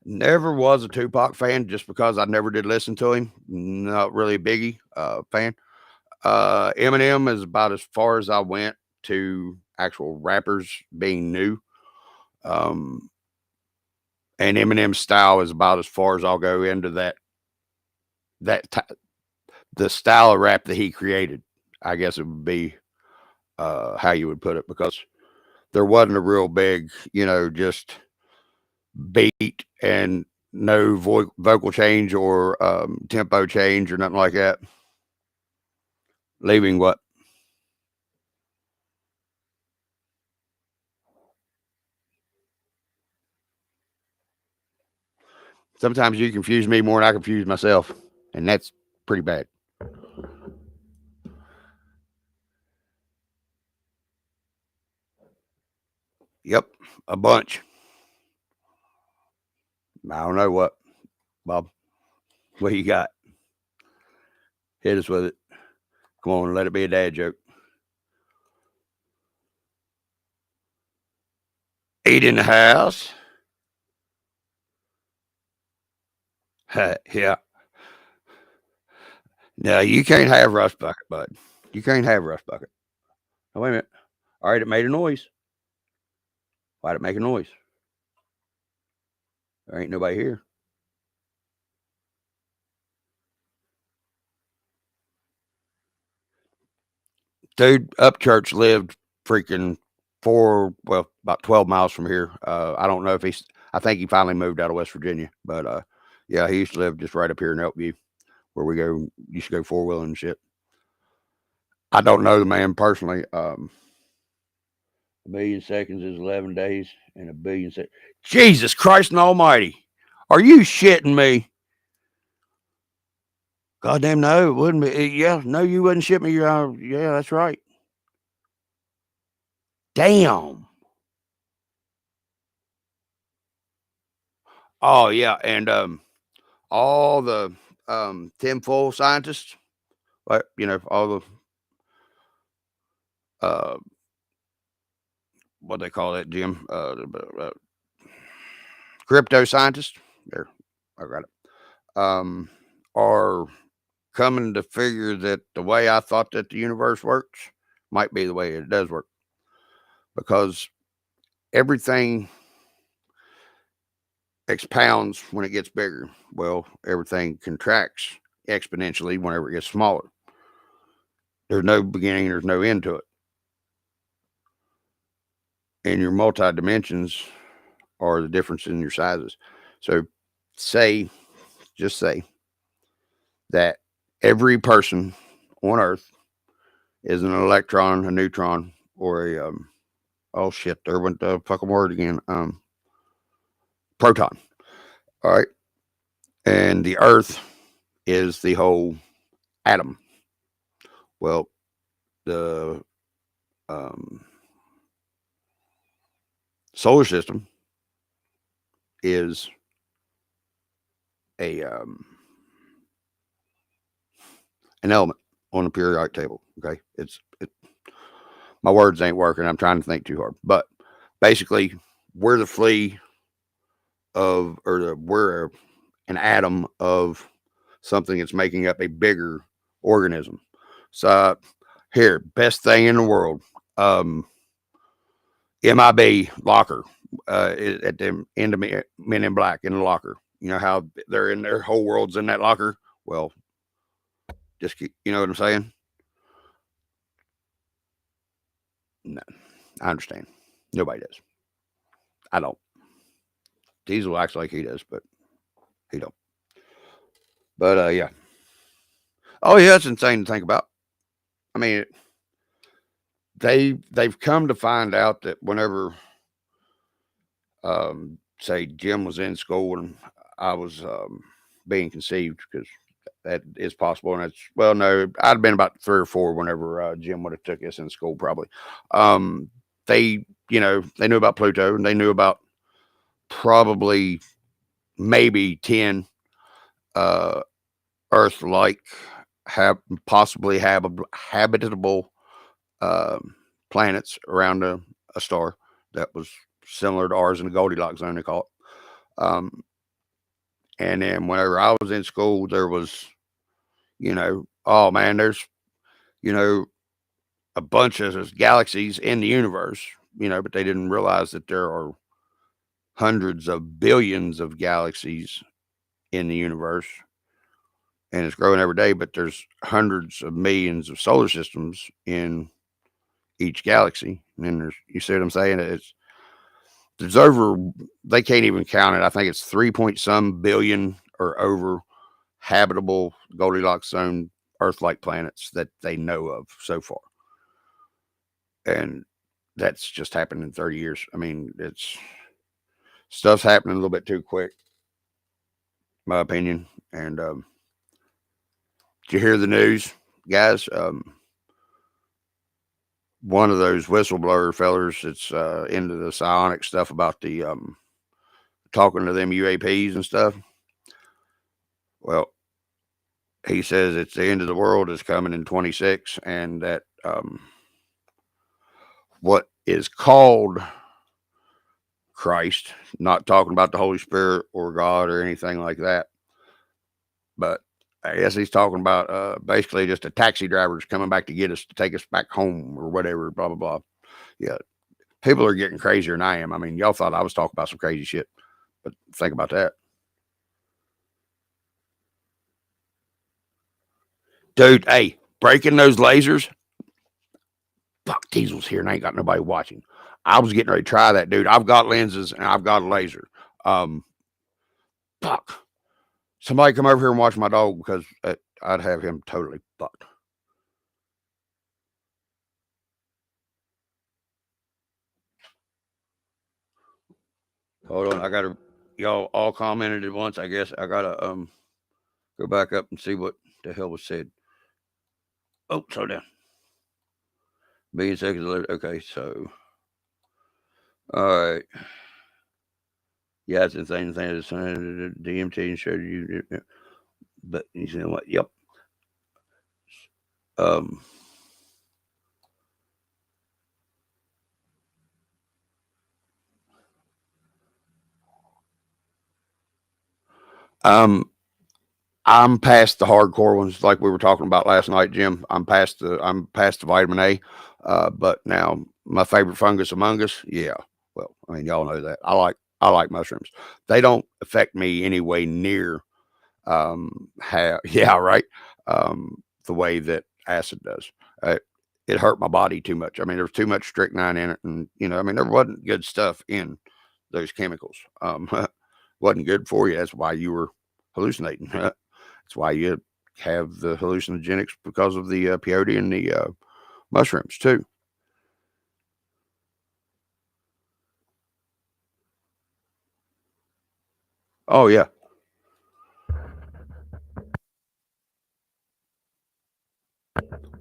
Never was a Tupac fan just because I never did listen to him. Not really a Biggie fan. Eminem is about as far as I went to actual rappers being new. And Eminem's style is about as far as I'll go into the style of rap that he created. I guess it would be how you would put it, because there wasn't a real big, just beat and no vocal change or tempo change or nothing like that. Leaving what? Sometimes you confuse me more than I confuse myself, and that's pretty bad. Yep, a bunch. I don't know what, Bob. What you got? Hit us with it. Come on, let it be a dad joke. Eat in the house. Yeah. No, you can't have Rust Bucket, bud. You can't have Rust Bucket. Oh, wait a minute. All right, it made a noise. Why'd it make a noise? There ain't nobody here. Dude, Upchurch lived freaking about 12 miles from here. I don't know if I think he finally moved out of West Virginia, but yeah, he used to live just right up here in Elkview, where we used to go 4-wheeling and shit. I don't know the man personally. A million seconds is 11 days, and a billion seconds. Jesus Christ and Almighty. Are you shitting me? Goddamn, no, it wouldn't be. Yeah, no, you wouldn't ship me. Yeah, that's right. Damn. Oh, yeah. And all the tinfoil scientists, like, all the, what they call that, Jim? Crypto scientists. There, I got it. are coming to figure that the way I thought that the universe works might be the way it does work, because everything expounds when it gets bigger. Well, everything contracts exponentially whenever it gets smaller. There's no beginning, there's no end to it. And your multi-dimensions are the difference in your sizes. So just say that every person on Earth is an electron, a neutron, or a oh shit, there went the fucking word again. Proton. All right. And the Earth is the whole atom. Well, the solar system is a an element on the periodic table. Okay, my words ain't working. I'm trying to think too hard, but basically, we're the flea of, we're an atom of something that's making up a bigger organism. So here, best thing in the world, MIB locker, at the end of Men in Black in the locker. You know how they're in their whole world's in that locker? Well, just keep, you know what I'm saying? No, I understand. Nobody does. I don't. Diesel acts like he does, but he don't. But yeah. Oh yeah, it's insane to think about. I mean, they've come to find out that whenever, say Jim was in school and I was being conceived, because that is possible, and it's, well, no, I'd been about 3 or 4 whenever Jim would have took us in school, probably. They, they knew about Pluto, and they knew about probably maybe 10 Earth-like, possibly habitable planets around a star that was similar to ours in the Goldilocks zone, they call it. And then whenever I was in school, there was, oh man, there's, a bunch of galaxies in the universe, but they didn't realize that there are hundreds of billions of galaxies in the universe, and it's growing every day, but there's hundreds of millions of solar systems in each galaxy. And then you see what I'm saying? There's over, they can't even count it. I think it's 3 point some billion or over habitable Goldilocks zone Earth-like planets that they know of so far. And that's just happened in 30 years. I mean, stuff's happening a little bit too quick, my opinion. And did you hear the news, guys? One of those whistleblower fellers that's into the psionic stuff about the talking to them UAPs and stuff. Well, he says it's the end of the world is coming in 26, and that what is called Christ, not talking about the Holy Spirit or God or anything like that, but I guess he's talking about basically just a taxi drivers coming back to get us, to take us back home or whatever, blah, blah, blah. Yeah. People are getting crazier than I am. I mean, y'all thought I was talking about some crazy shit, but think about that. Dude, hey, breaking those lasers. Fuck, Diesel's here and I ain't got nobody watching. I was getting ready to try that, dude. I've got lenses and I've got a laser. Fuck. Somebody come over here and watch my dog, because I'd have him totally fucked. Hold on, I gotta, y'all all commented at once. I guess I gotta go back up and see what the hell was said. Oh, slow down. Being seconds. Okay, so all right. Yeah, it's the same thing as DMT and showed you, but you know what? Yep. Um. Um. I'm past the hardcore ones, like we were talking about last night, Jim. I'm past the vitamin A. But now my favorite fungus among us, yeah. Well, I mean, y'all know that I like mushrooms. They don't affect me anyway near yeah, right, the way that acid does. It hurt my body too much. I mean, there's too much strychnine in it, and I mean, there wasn't good stuff in those chemicals. Wasn't good for you. That's why you were hallucinating. That's why you have the hallucinogenics, because of the peyote and the mushrooms too. Oh yeah.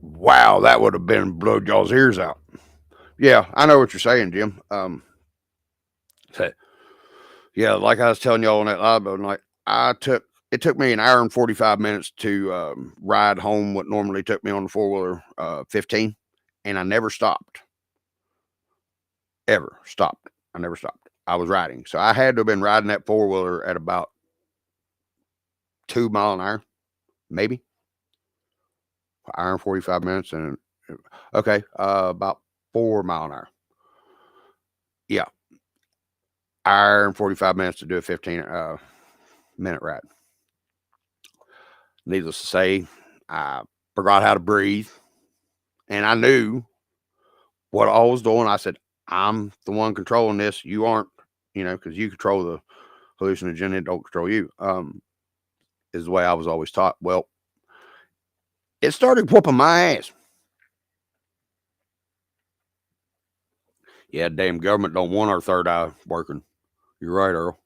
Wow, that would have been blowed y'all's ears out. Yeah, I know what you're saying, Jim. Yeah, like I was telling y'all on that live night, it took me an hour and 45 minutes to ride home what normally took me on the 4-wheeler 15, and I never stopped. Ever stopped. I never stopped. I was riding. So I had to have been riding that 4-wheeler at about 2 mile an hour, maybe. Hour and 45 minutes, and okay, about 4 mile an hour. Yeah. Hour and 45 minutes to do a 15-minute ride. Needless to say, I forgot how to breathe, and I knew what I was doing. I said, I'm the one controlling this. You aren't, because you control the hallucinogen, it don't control you. Is the way I was always taught. Well, it started whooping my ass. Yeah, damn government don't want our third eye working. You're right, Earl.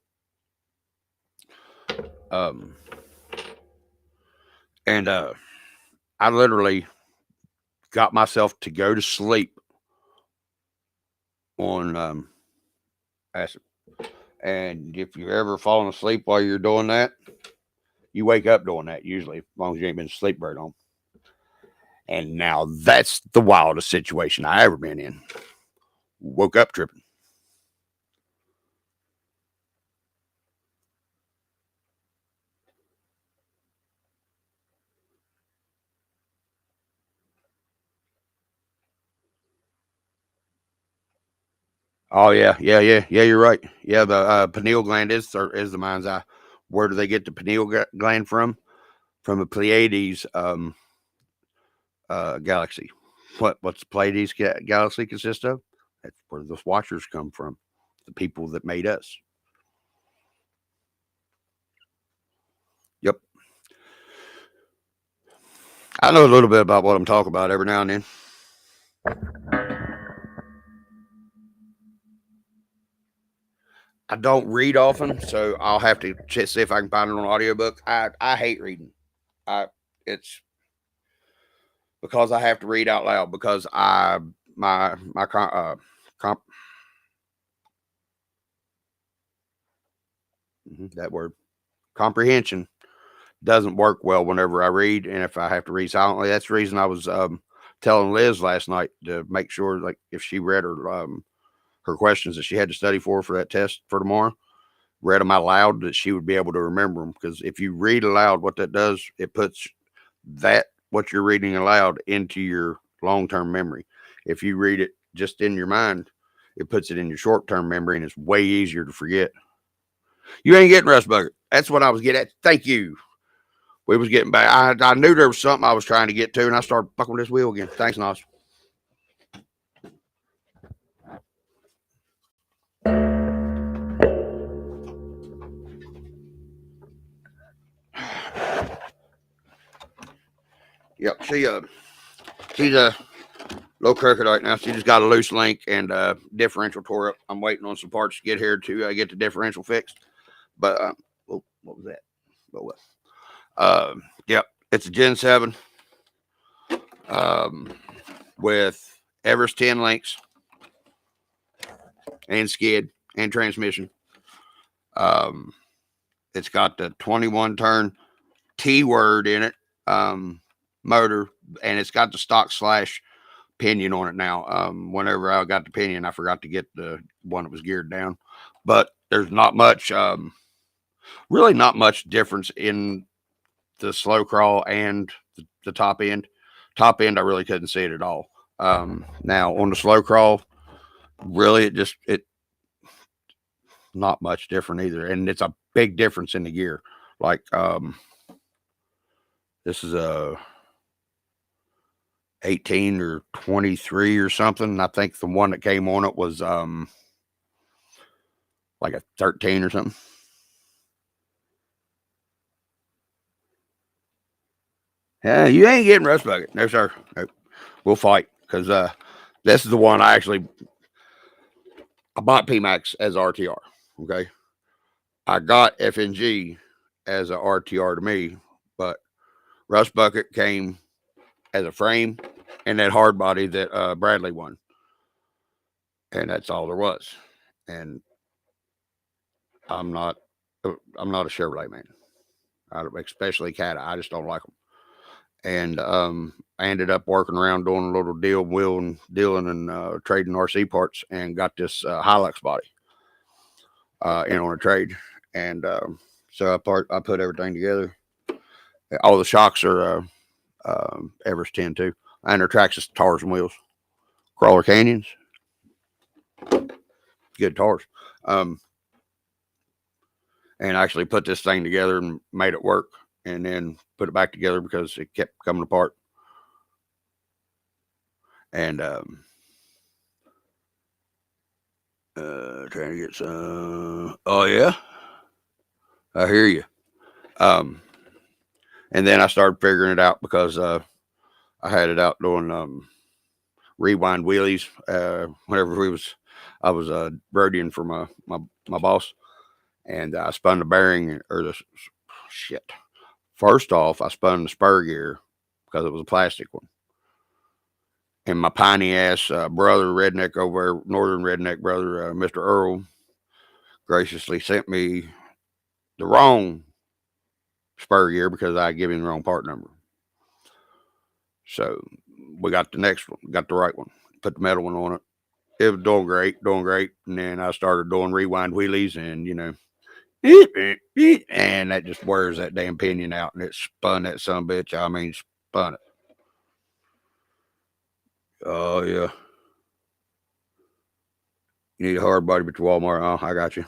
And I literally got myself to go to sleep on acid. And if you're ever falling asleep while you're doing that, you wake up doing that usually, as long as you ain't been asleep very long. And now that's the wildest situation I ever been in. Woke up tripping. Oh yeah. You're right. Yeah, the pineal gland is the mind's eye. Where do they get the pineal gland from? From the Pleiades galaxy. What's the Pleiades galaxy consist of? That's where the Watchers come from. The people that made us. Yep. I know a little bit about what I'm talking about every now and then. I don't read often, so I'll have to see if I can find it on an audiobook. I hate reading. It's because I have to read out loud, because my that word comprehension doesn't work well whenever I read, and if I have to read silently. That's the reason I was telling Liz last night to make sure, like, if she read her questions that she had to study for that test for tomorrow, read them out loud, that she would be able to remember them. Because if you read aloud, what that does, it puts what you're reading aloud into your long-term memory. If you read it just in your mind, it puts it in your short-term memory, and it's way easier to forget. You ain't getting Rust Bucket. That's what I was getting at. Thank you. We was getting back. I knew there was something I was trying to get to, and I started fucking with this wheel again. Thanks, Nos. Yep, she's a low crooked right now. She just got a loose link and differential tore up. I'm waiting on some parts to get here to get the differential fixed. But what was that? Yep, it's a Gen 7 with Everest 10 links and skid and transmission. It's got the 21 turn T word in it, motor, and it's got the stock slash pinion on it now. Whenever I got the pinion, I forgot to get the one that was geared down, but there's not much, really not much difference in the slow crawl and the top end. Top end, I really couldn't see it at all. Now on the slow crawl, really it not much different either, and it's a big difference in the gear. Like this is a 18 or 23 or something. I think the one that came on it was like a 13 or something. Yeah, you ain't getting Rust Bucket. No, sir. Nope. We'll fight, because this is the one I bought PMAX as RTR. Okay. I got FNG as a RTR to me, but Rust Bucket came as a frame and that hard body that Bradley won. And that's all there was. And I'm not a Chevrolet man. Especially Cat. I just don't like them. And I ended up working around doing a little dealing and trading RC parts, and got this Hilux body in on a trade. And so I put everything together. All the shocks are Everest 10 too, and they're Traxxas tires and wheels, Crawler Canyons, good tires. And actually put this thing together and made it work, and then put it back together because it kept coming apart. And trying to get some. Oh yeah, I hear you. And then I started figuring it out, because I had it out doing rewind wheelies whenever I was roadieing for my boss, and I spun the bearing, or the shit. First off, I spun the spur gear because it was a plastic one. And my piney ass brother, redneck over there, northern redneck brother, Mr. Earl, graciously sent me the wrong spur gear because I gave him the wrong part number. So we got the next one, got the right one, put the metal one on it. It was doing great. And then I started doing rewind wheelies, and and that just wears that damn pinion out, and it spun that son of a bitch. I mean, spun it. Oh yeah. You need a hard body, but your Walmart. Oh, I got you.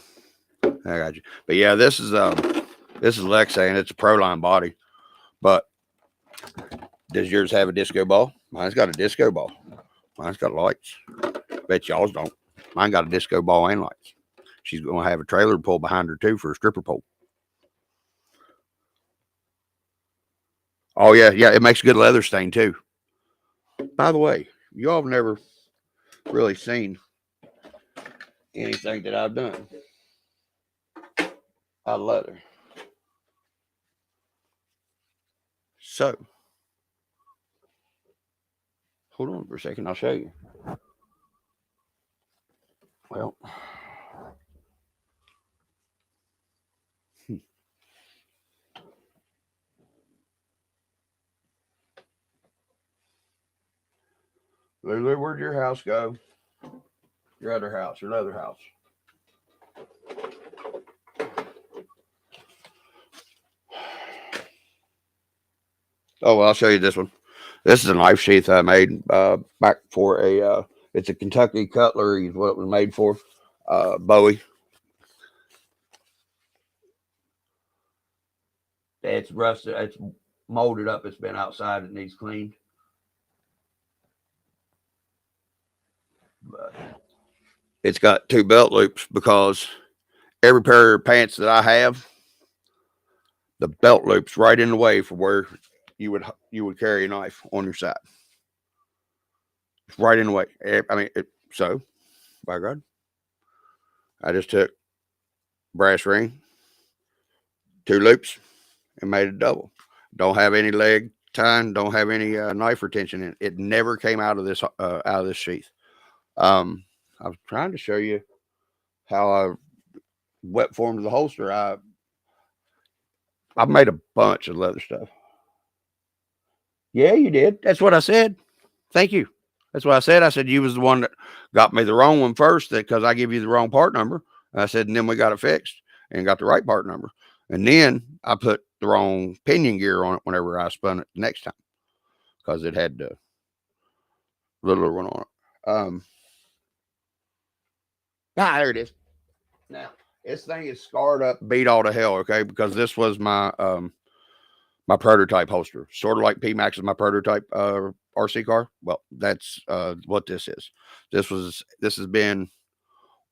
But yeah, this is Lex saying it's a Proline body. But does yours have a disco ball? Mine's got a disco ball. Mine's got lights. Bet y'all's don't. Mine got a disco ball and lights. She's going to have a trailer pull behind her too for a stripper pole. Oh yeah, it makes a good leather stain too. By the way, y'all have never really seen anything that I've done out of leather. So, hold on for a second, I'll show you. Well, Lulu, where'd your house go? Your other house, your leather house. Oh, well, I'll show you this one. This is a knife sheath I made back for it's a Kentucky cutlery is what it was made for. Bowie. It's rusted. It's molded up. It's been outside. It needs cleaned. But it's got 2 belt loops, because every pair of pants that I have, the belt loops right in the way for where you would carry a knife on your side. It's right in the way. I mean, so by God, I just took brass ring, 2 loops, and made a double. Don't have any leg tying. Don't have any knife retention in it. It never came out of this sheath. I was trying to show you how I wet formed the holster. I made a bunch of leather stuff. Yeah, you did. That's what I said. Thank you. That's what I said. I said you was the one that got me the wrong one first, because I give you the wrong part number. And I said, and then we got it fixed and got the right part number. And then I put the wrong pinion gear on it whenever I spun it the next time, because it had the littler one on it. There it is. Now this thing is scarred up, beat all to hell. Okay, because this was my my prototype holster, sort of like P-Max is my prototype RC car. Well, that's what this is. This has been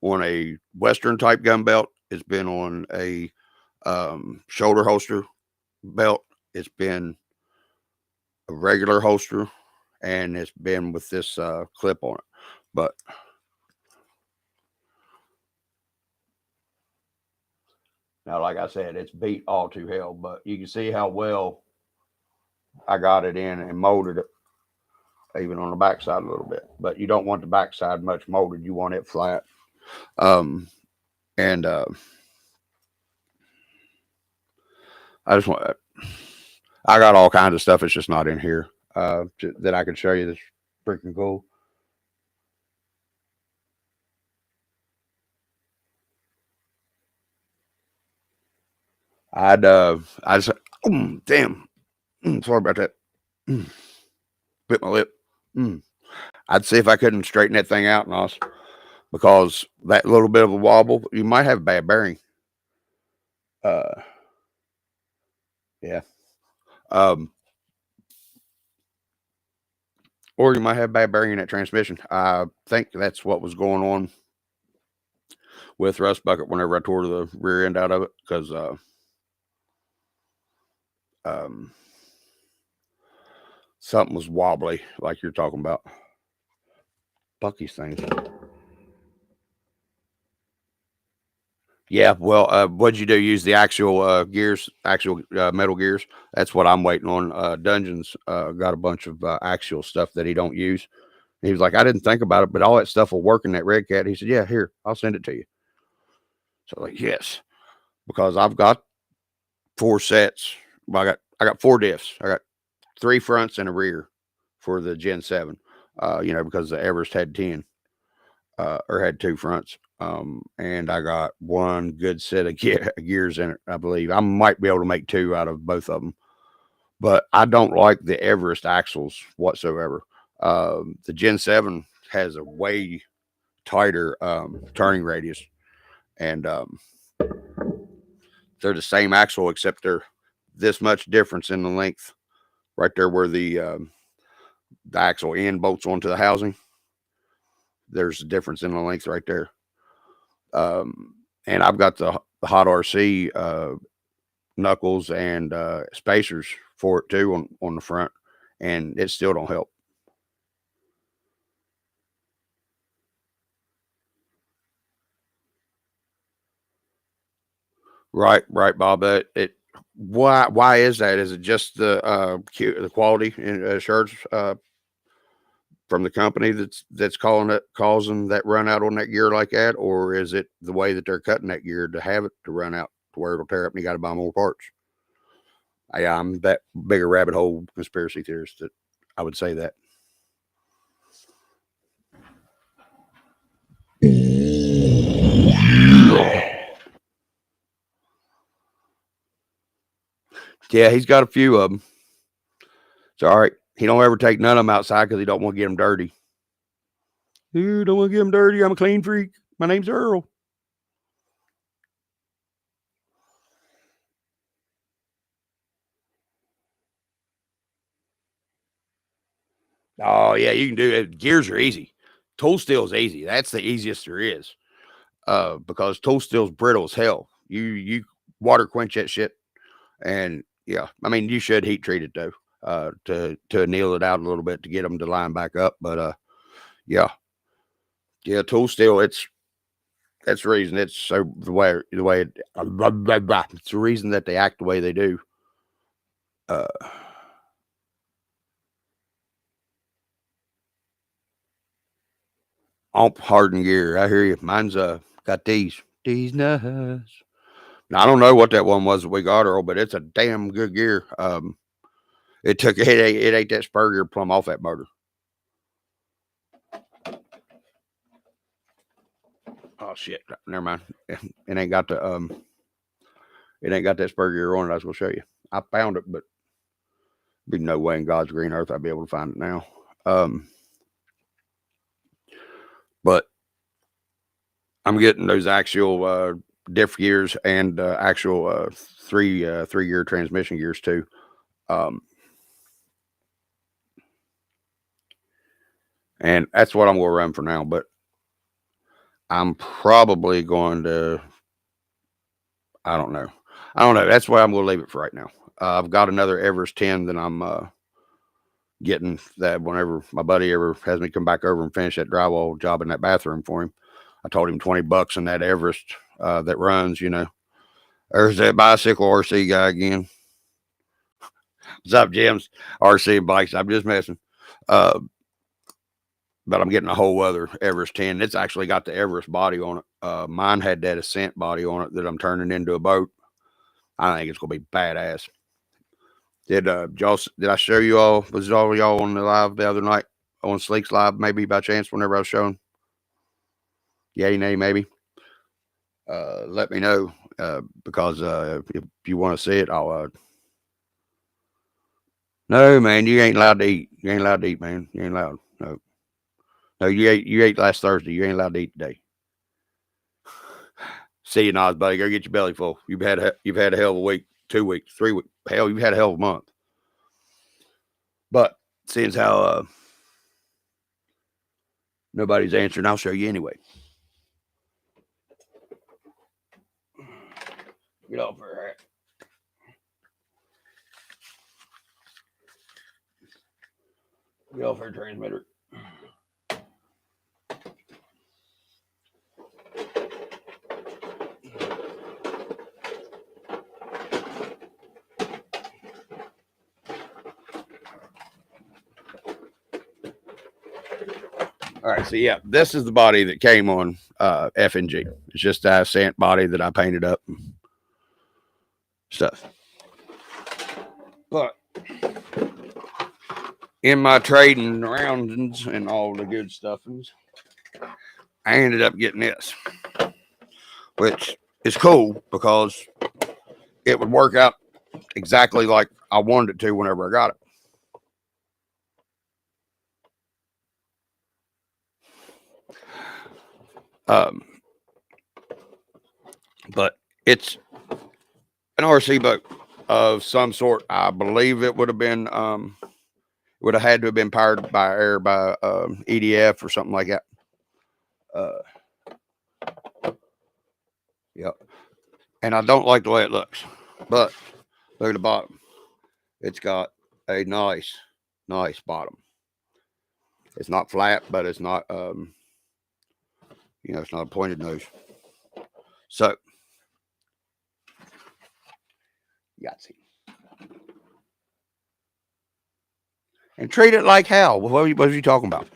on a Western type gun belt. It's been on a shoulder holster belt. It's been a regular holster, and it's been with this clip on it. But now, like I said, it's beat all to hell, but you can see how well I got it in and molded it, even on the backside a little bit. But you don't want the backside much molded. You want it flat. I got all kinds of stuff. It's just not in here that I can show you. That's freaking cool. I just, damn. Sorry about that. Bit my lip. I'd see if I couldn't straighten that thing out, Nos, because that little bit of a wobble, you might have a bad bearing. Yeah. Or you might have bad bearing in that transmission. I think that's what was going on with Rust Bucket whenever I tore the rear end out of it, because something was wobbly, like you're talking about. Fuck these things. Yeah, well, what'd you do? Use the actual gears, actual metal gears? That's what I'm waiting on. Dungeons got a bunch of actual stuff that he don't use. He was like, I didn't think about it, but all that stuff will work in that Red Cat. He said, yeah, here, I'll send it to you. So like, yes, because I've got 4 sets. Well, I got 4 diffs. I got 3 fronts and a rear for the Gen 7. You know, because the Everest had 10 or had 2 fronts. And I got 1 good set of gears in it, I believe. I might be able to make 2 out of both of them, but I don't like the Everest axles whatsoever. The Gen 7 has a way tighter turning radius, and they're the same axle, except they're this much difference in the length right there where the axle end bolts onto the housing. There's a difference in the length right there. And I've got the Hot RC knuckles and spacers for it too on the front, and it still don't help. Right, Bob. Why is that? Is it just the quality in shirts from the company that's causing that run out on that gear like that, or is it the way that they're cutting that gear to have it to run out to where it'll tear up and you got to buy more parts? I'm that bigger rabbit hole conspiracy theorist that I would say that. Yeah, he's got a few of them. It's all right. He don't ever take none of them outside because he don't want to get them dirty. Dude, don't want to get them dirty. I'm a clean freak. My name's Earl. Oh yeah, you can do it. Gears are easy. Tool steel is easy. That's the easiest there is. Because tool steel's brittle as hell. You water quench that shit, and yeah, I mean you should heat treat it though, to anneal it out a little bit to get them to line back up. But yeah, tool steel. That's the reason it's so the way it, it's the reason that they act the way they do. Hardened gear. I hear you. Mine's got these nuts. Now, I don't know what that one was that we got, Earl, but it's a damn good gear. It ate that spur gear plumb off that motor. Oh shit! Never mind. It ain't got the it ain't got that spur gear on it. I was gonna show you. I found it, but be no way in God's green earth I'd be able to find it now. But I'm getting those actual diff gears and actual 3-year transmission gears too. And that's what I'm going to run for now. But I'm probably going to, I don't know. That's why I'm going to leave it for right now. I've got another Everest 10 that I'm getting, that whenever my buddy ever has me come back over and finish that drywall job in that bathroom for him. I told him $20 in that Everest that runs, you know. There's that bicycle RC guy again. What's up, Jim's RC bikes? I'm just messing. But I'm getting a whole other Everest 10. It's actually got the Everest body on it. Mine had that Ascent body on it that I'm turning into a boat. I think it's going to be badass. Did I show you all? Was all y'all on the live the other night on Sleek's live? Maybe by chance, whenever I was showing. Yay, nay, maybe. Let me know because if you want to see it, I'll. No, man, you ain't allowed to eat. You ain't allowed to eat, man. You ain't allowed. No, you ate last Thursday. You ain't allowed to eat today. See you, Nas, buddy. Go get your belly full. You've had a hell of a week, 2 weeks, 3 weeks. Hell, you've had a hell of a month. But seeing how nobody's answering, I'll show you anyway. Get off her hat. Get off her transmitter. All right, so yeah, this is the body that came on F&G. It's just a Ascent body that I painted up and stuff. But in my trading rounds and all the good stuffings, I ended up getting this, which is cool because it would work out exactly like I wanted it to whenever I got it. But it's an RC boat of some sort. I believe it would have been would have had to have been powered by air by EDF or something like that. Yep. And I don't like the way it looks, but look at the bottom. It's got a nice bottom. It's not flat, but it's not it's not a pointed nose. So Yahtzee. And treat it like how? What was you talking about?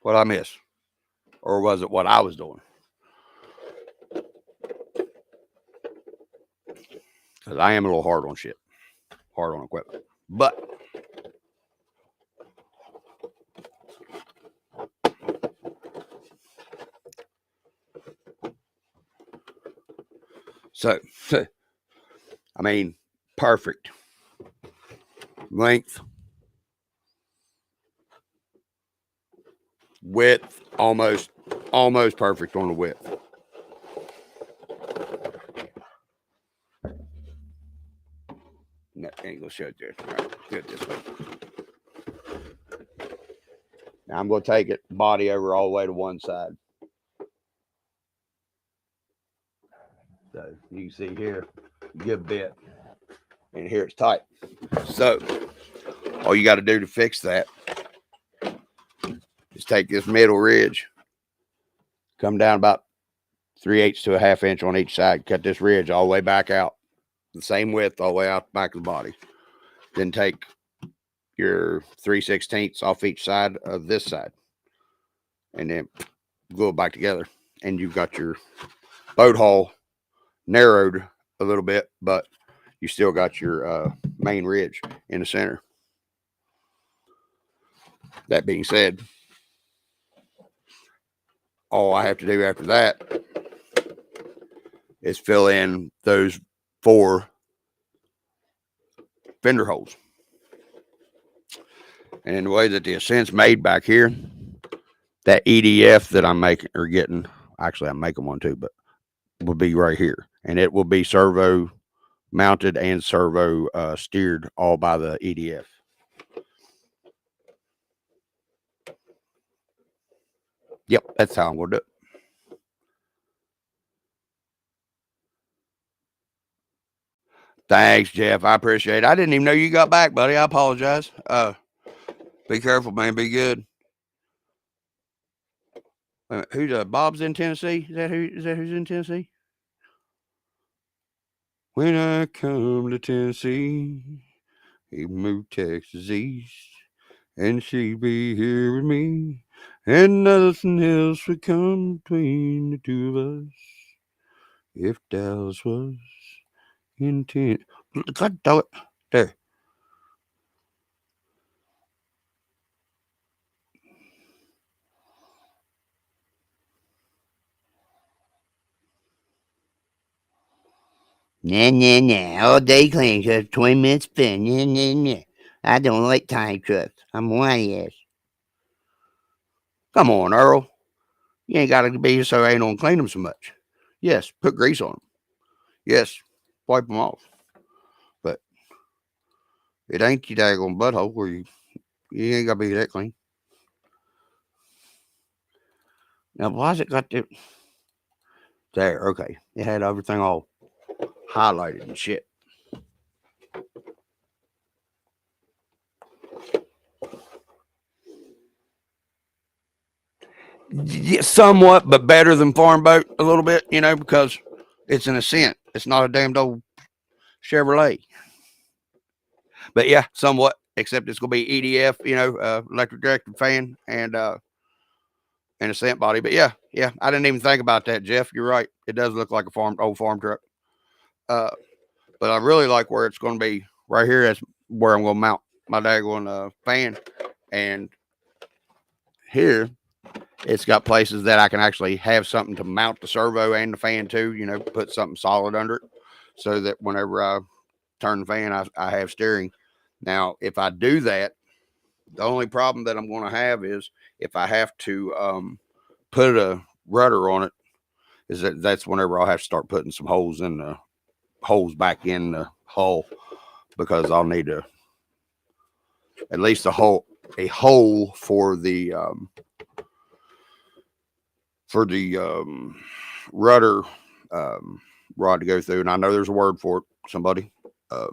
What I missed? Or was it what I was doing? Because I am a little hard on shit. Hard on equipment. But so I mean, perfect length, width, almost perfect on the width. No, ain't gonna show it there. All right, do it this way. Now I'm gonna take it body over all the way to one side. So you can see here, good bit, and here it's tight. So all you got to do to fix that is take this middle ridge, come down about 3/8 to a ½ inch on each side, cut this ridge all the way back out, the same width all the way out the back of the body. Then take your 3/16 off each side of this side, and then glue it back together, and you've got your boat hull narrowed a little bit, but you still got your main ridge in the center. That being said, all I have to do after that is fill in those 4 fender holes. And the way that the ascent's made back here, that EDF that I'm making or getting, actually I'm making one too, but will be right here. And it will be servo mounted and servo steered all by the EDF. Yep, that's how I'm going to do it. Thanks, Jeff. I appreciate it. I didn't even know you got back, buddy. I apologize. Be careful, man. Be good. Who's Bob's in Tennessee? Is that who's in Tennessee? When I come to Tennessee, he moved Texas east, and she'd be here with me, and nothing else would come between the two of us. If Dallas was in Tennessee, God dog it, there. Nah. All day clean trucks, 20 minutes spin. Nah. I don't like tiny trucks. I'm whiny ass. Come on, Earl. You ain't got to be so anal and clean them so much. Yes, put grease on them. Yes, wipe them off. But it ain't your daggone butthole where you ain't got to be that clean. Now, why's it got the... There, okay. It had everything all highlighted and shit. Yeah, somewhat, but better than farm boat a little bit, because it's an Ascent. It's not a damned old Chevrolet. But yeah, somewhat, except it's going to be EDF, electric directed fan and Ascent body. But yeah, I didn't even think about that, Jeff. You're right. It does look like a old farm truck. But I really like where it's going to be right here. That's where I'm going to mount my daggone fan. And here, it's got places that I can actually have something to mount the servo and the fan to, put something solid under it so that whenever I turn the fan, I have steering. Now, if I do that, the only problem that I'm going to have is if I have to put a rudder on it, is that's whenever I'll have to start putting some holes back in the hull, because I'll need at least a hole for the rudder rod to go through. And I know there's a word for it, somebody. I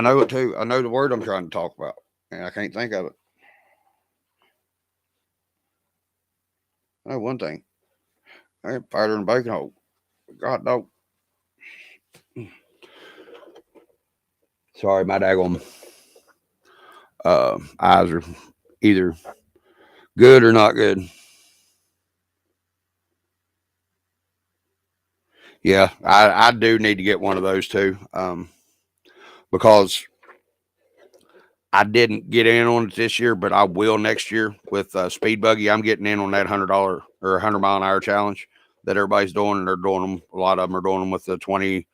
know it too. I know the word I'm trying to talk about, and I can't think of it. I know one thing. I ain't fired in a bacon hole. God, no. Sorry, my daggone eyes are either good or not good. Yeah, I do need to get one of those too, because I didn't get in on it this year, but I will next year with Speed Buggy. I'm getting in on that $100 or 100-mile-an-hour challenge that everybody's doing, and they're doing them. A lot of them are doing them with the 20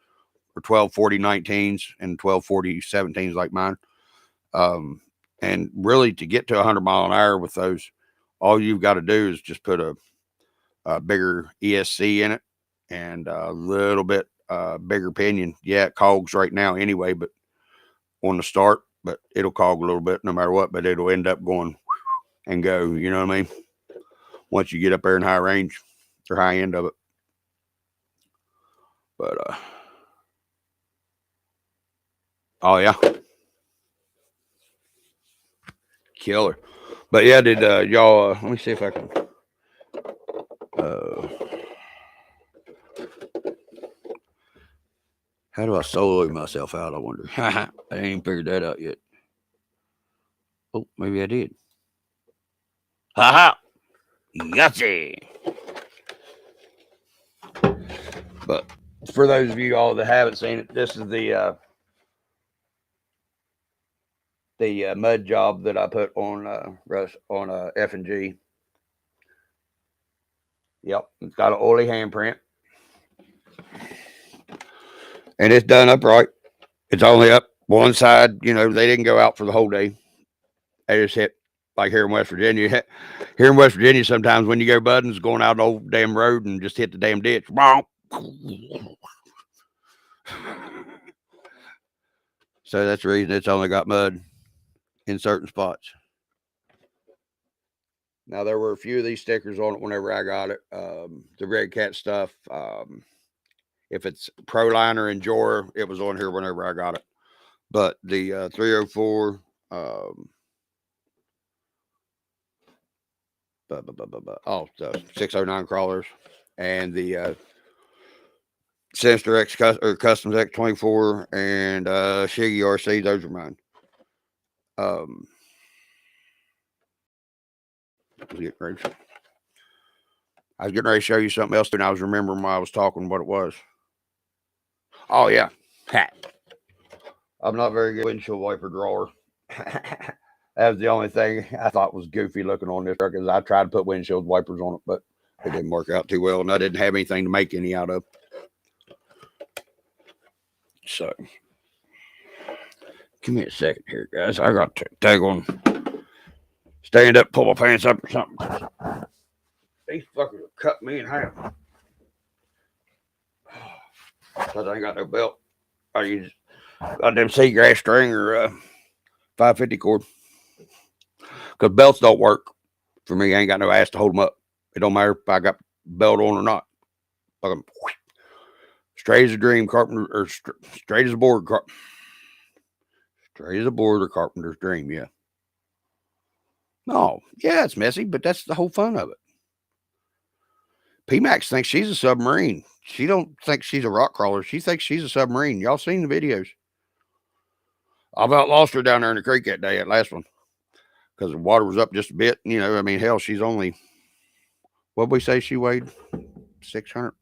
or 1240 19s and 1240 17s like mine. And really, to get to 100-mile-an-hour with those, all you've got to do is just put a bigger ESC in it and a little bit bigger pinion. Yeah, it cogs right now anyway, but on the start, but it'll cog a little bit no matter what, but it'll end up going and go, you know what I mean? Once you get up there in high range or high end of it. But, oh yeah. Killer. But yeah, did y'all, let me see if I can, how do I solo myself out, I wonder? I ain't figured that out yet. Oh, maybe I did. Ha! Gotcha! But for those of you all that haven't seen it, this is the mud job that I put on F&G. Yep, it's got an oily handprint. and it's done upright. It's only up one side. You know, they didn't go out for the whole day. They just hit, like here in West Virginia. Here in West Virginia, sometimes when you go budding, going out an old damn road and just hit the damn ditch. So that's the reason it's only got mud in certain spots. Now, there were a few of these stickers on it whenever I got it. The Red Cat stuff. If it's Proliner and Jora, it was on here whenever I got it. But the 304, the 609 crawlers, and the Sinister X Customs X24 and Shiggy RC, those are mine. I was getting ready to show you something else, and I was remembering while I was talking what it was. Oh, yeah. Hat. I'm not very good windshield wiper drawer. That was the only thing I thought was goofy looking on this truck, because I tried to put windshield wipers on it, but it didn't work out too well, and I didn't have anything to make any out of. So, give me a second here, guys. I got to tag on, stand up, pull my pants up or something. These fuckers will cut me in half. Because I ain't got no belt. I use goddamn seagrass string or 550 cord. Because belts don't work for me. I ain't got no ass to hold them up. It don't matter if I got belt on or not. Straight as a dream, carpenter, or straight as a board, straight as a board or carpenter's dream, yeah. No, yeah, it's messy, but that's the whole fun of it. P-Max thinks she's a submarine. She don't think she's a rock crawler. She thinks she's a submarine. Y'all seen the videos. I about lost her down there in the creek that day, that last one. Because the water was up just a bit. You know, I mean, hell, she's only, what'd we say she weighed? 600?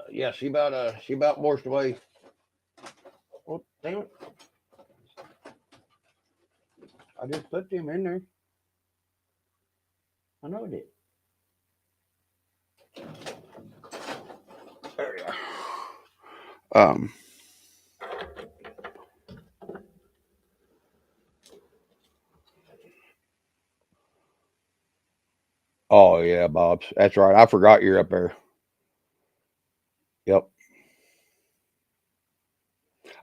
Yeah, she about washed away. Oh, damn it. I just put them in there. I know I did. There we are. Oh yeah, Bob's. That's right. I forgot you're up there. Yep.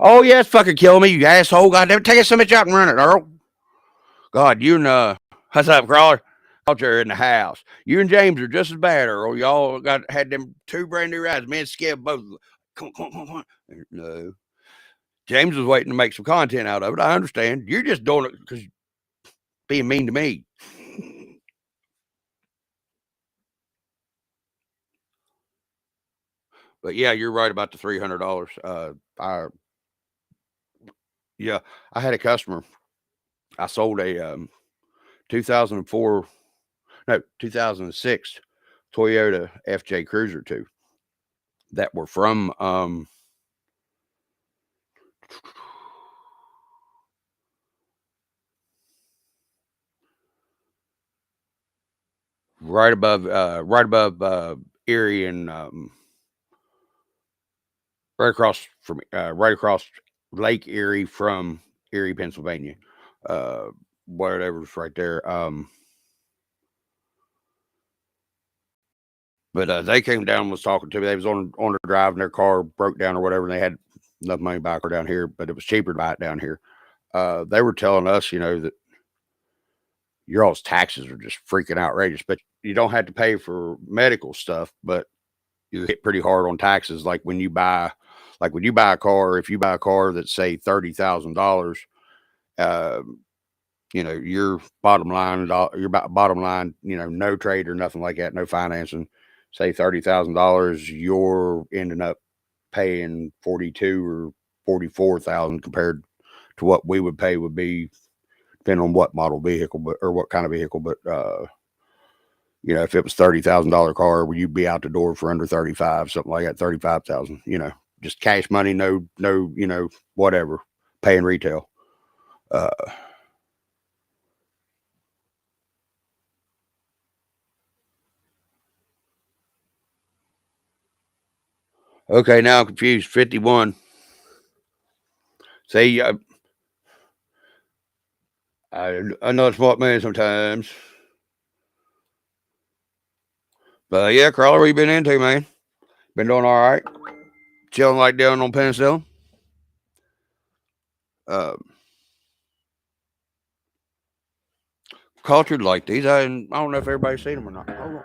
Oh yeah, it's fucking killing me, you asshole. Goddamn, take a sandwich out and run it, Earl. God, you and what's up, crawler? Out there in the house. You and James are just as bad, Earl. Y'all had them two brand new rides. Me and Skip both. Come on. No. James was waiting to make some content out of it. I understand. You're just doing it because being mean to me. But yeah, you're right about the $300. I had a customer. I sold a 2006 Toyota FJ Cruiser to that were from right above Erie and right across Lake Erie from Erie, Pennsylvania. Whatever's right there. But they came down and was talking to me. They was on the drive and their car broke down or whatever, and they had enough money to buy a car down here, but it was cheaper to buy it down here. They were telling us, you know, that your all's taxes are just freaking outrageous, but you don't have to pay for medical stuff, but you hit pretty hard on taxes. Like when you buy a car, if you buy a car that's say $30,000, you know, your bottom line, you know, no trade or nothing like that, no financing, say $30,000, you're ending up paying 42 or 44,000 compared to what we would pay would be, depending on what model vehicle, or what kind of vehicle. But you know, if it was $30,000 car, would you be out the door for under 35, something like that, 35,000? You know, just cash money, no, you know, whatever, paying retail. Okay, now I'm confused. 51. See, I know it's smart man sometimes. But yeah, Crawler, what you been into, man? Been doing all right? Chilling like down on penicillin? Cultured like these. I don't know if everybody's seen them or not. Hold on.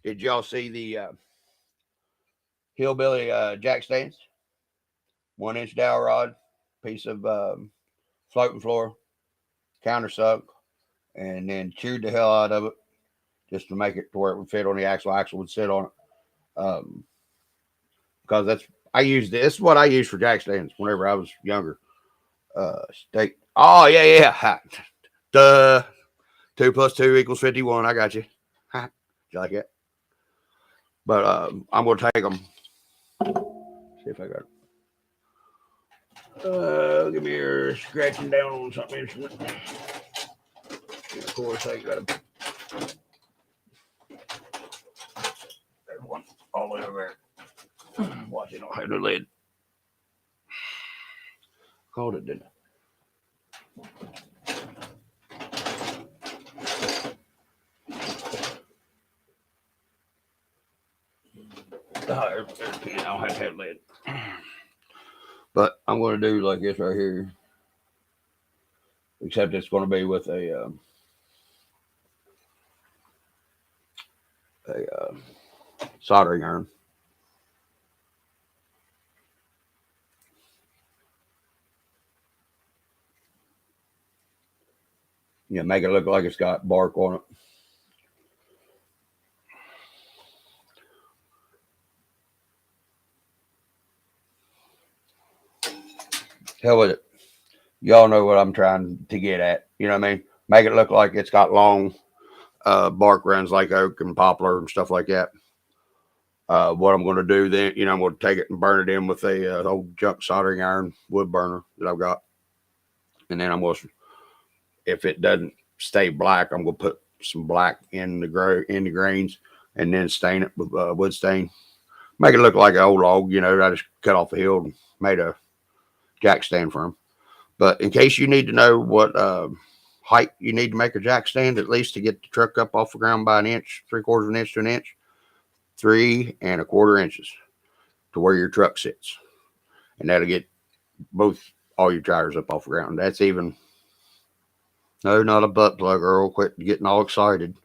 Did y'all see the hillbilly jack stands? 1-inch dowel rod, piece of floating floor, countersunk, and then chewed the hell out of it just to make it to where it would fit on the axle. Axle would sit on it. Because this is what I used for jack stands whenever I was younger. Steak. Oh yeah. Duh. 2 + 2 = 51. I got you. You like it? But I'm gonna take them. See if I got it. Give me your scratching down on something instrument. And of course, I got a. There's one all the way over there. Watch it. I'll have the lid. Called it, didn't I? There's a pin. I'll have to have lid. But I'm going to do like this right here. Except it's going to be with a soldering iron. Yeah, make it look like it's got bark on it. Hell with it. Y'all know what I'm trying to get at. You know what I mean? Make it look like it's got long bark runs like oak and poplar and stuff like that. What I'm going to do then, I'm going to take it and burn it in with a old junk soldering iron wood burner that I've got. And then I'm going to, if it doesn't stay black, I'm going to put some black in the grains and then stain it with wood stain. Make it look like an old log, I just cut off the hill and made a jack stand for them. But in case you need to know what height you need to make a jack stand, at least to get the truck up off the ground by 1 inch, 3/4 of an inch to 1 inch, 3 1/4 inches to where your truck sits. And that'll get all your tires up off the ground. That's even, no, not a butt plug, Earl. Quit getting all excited.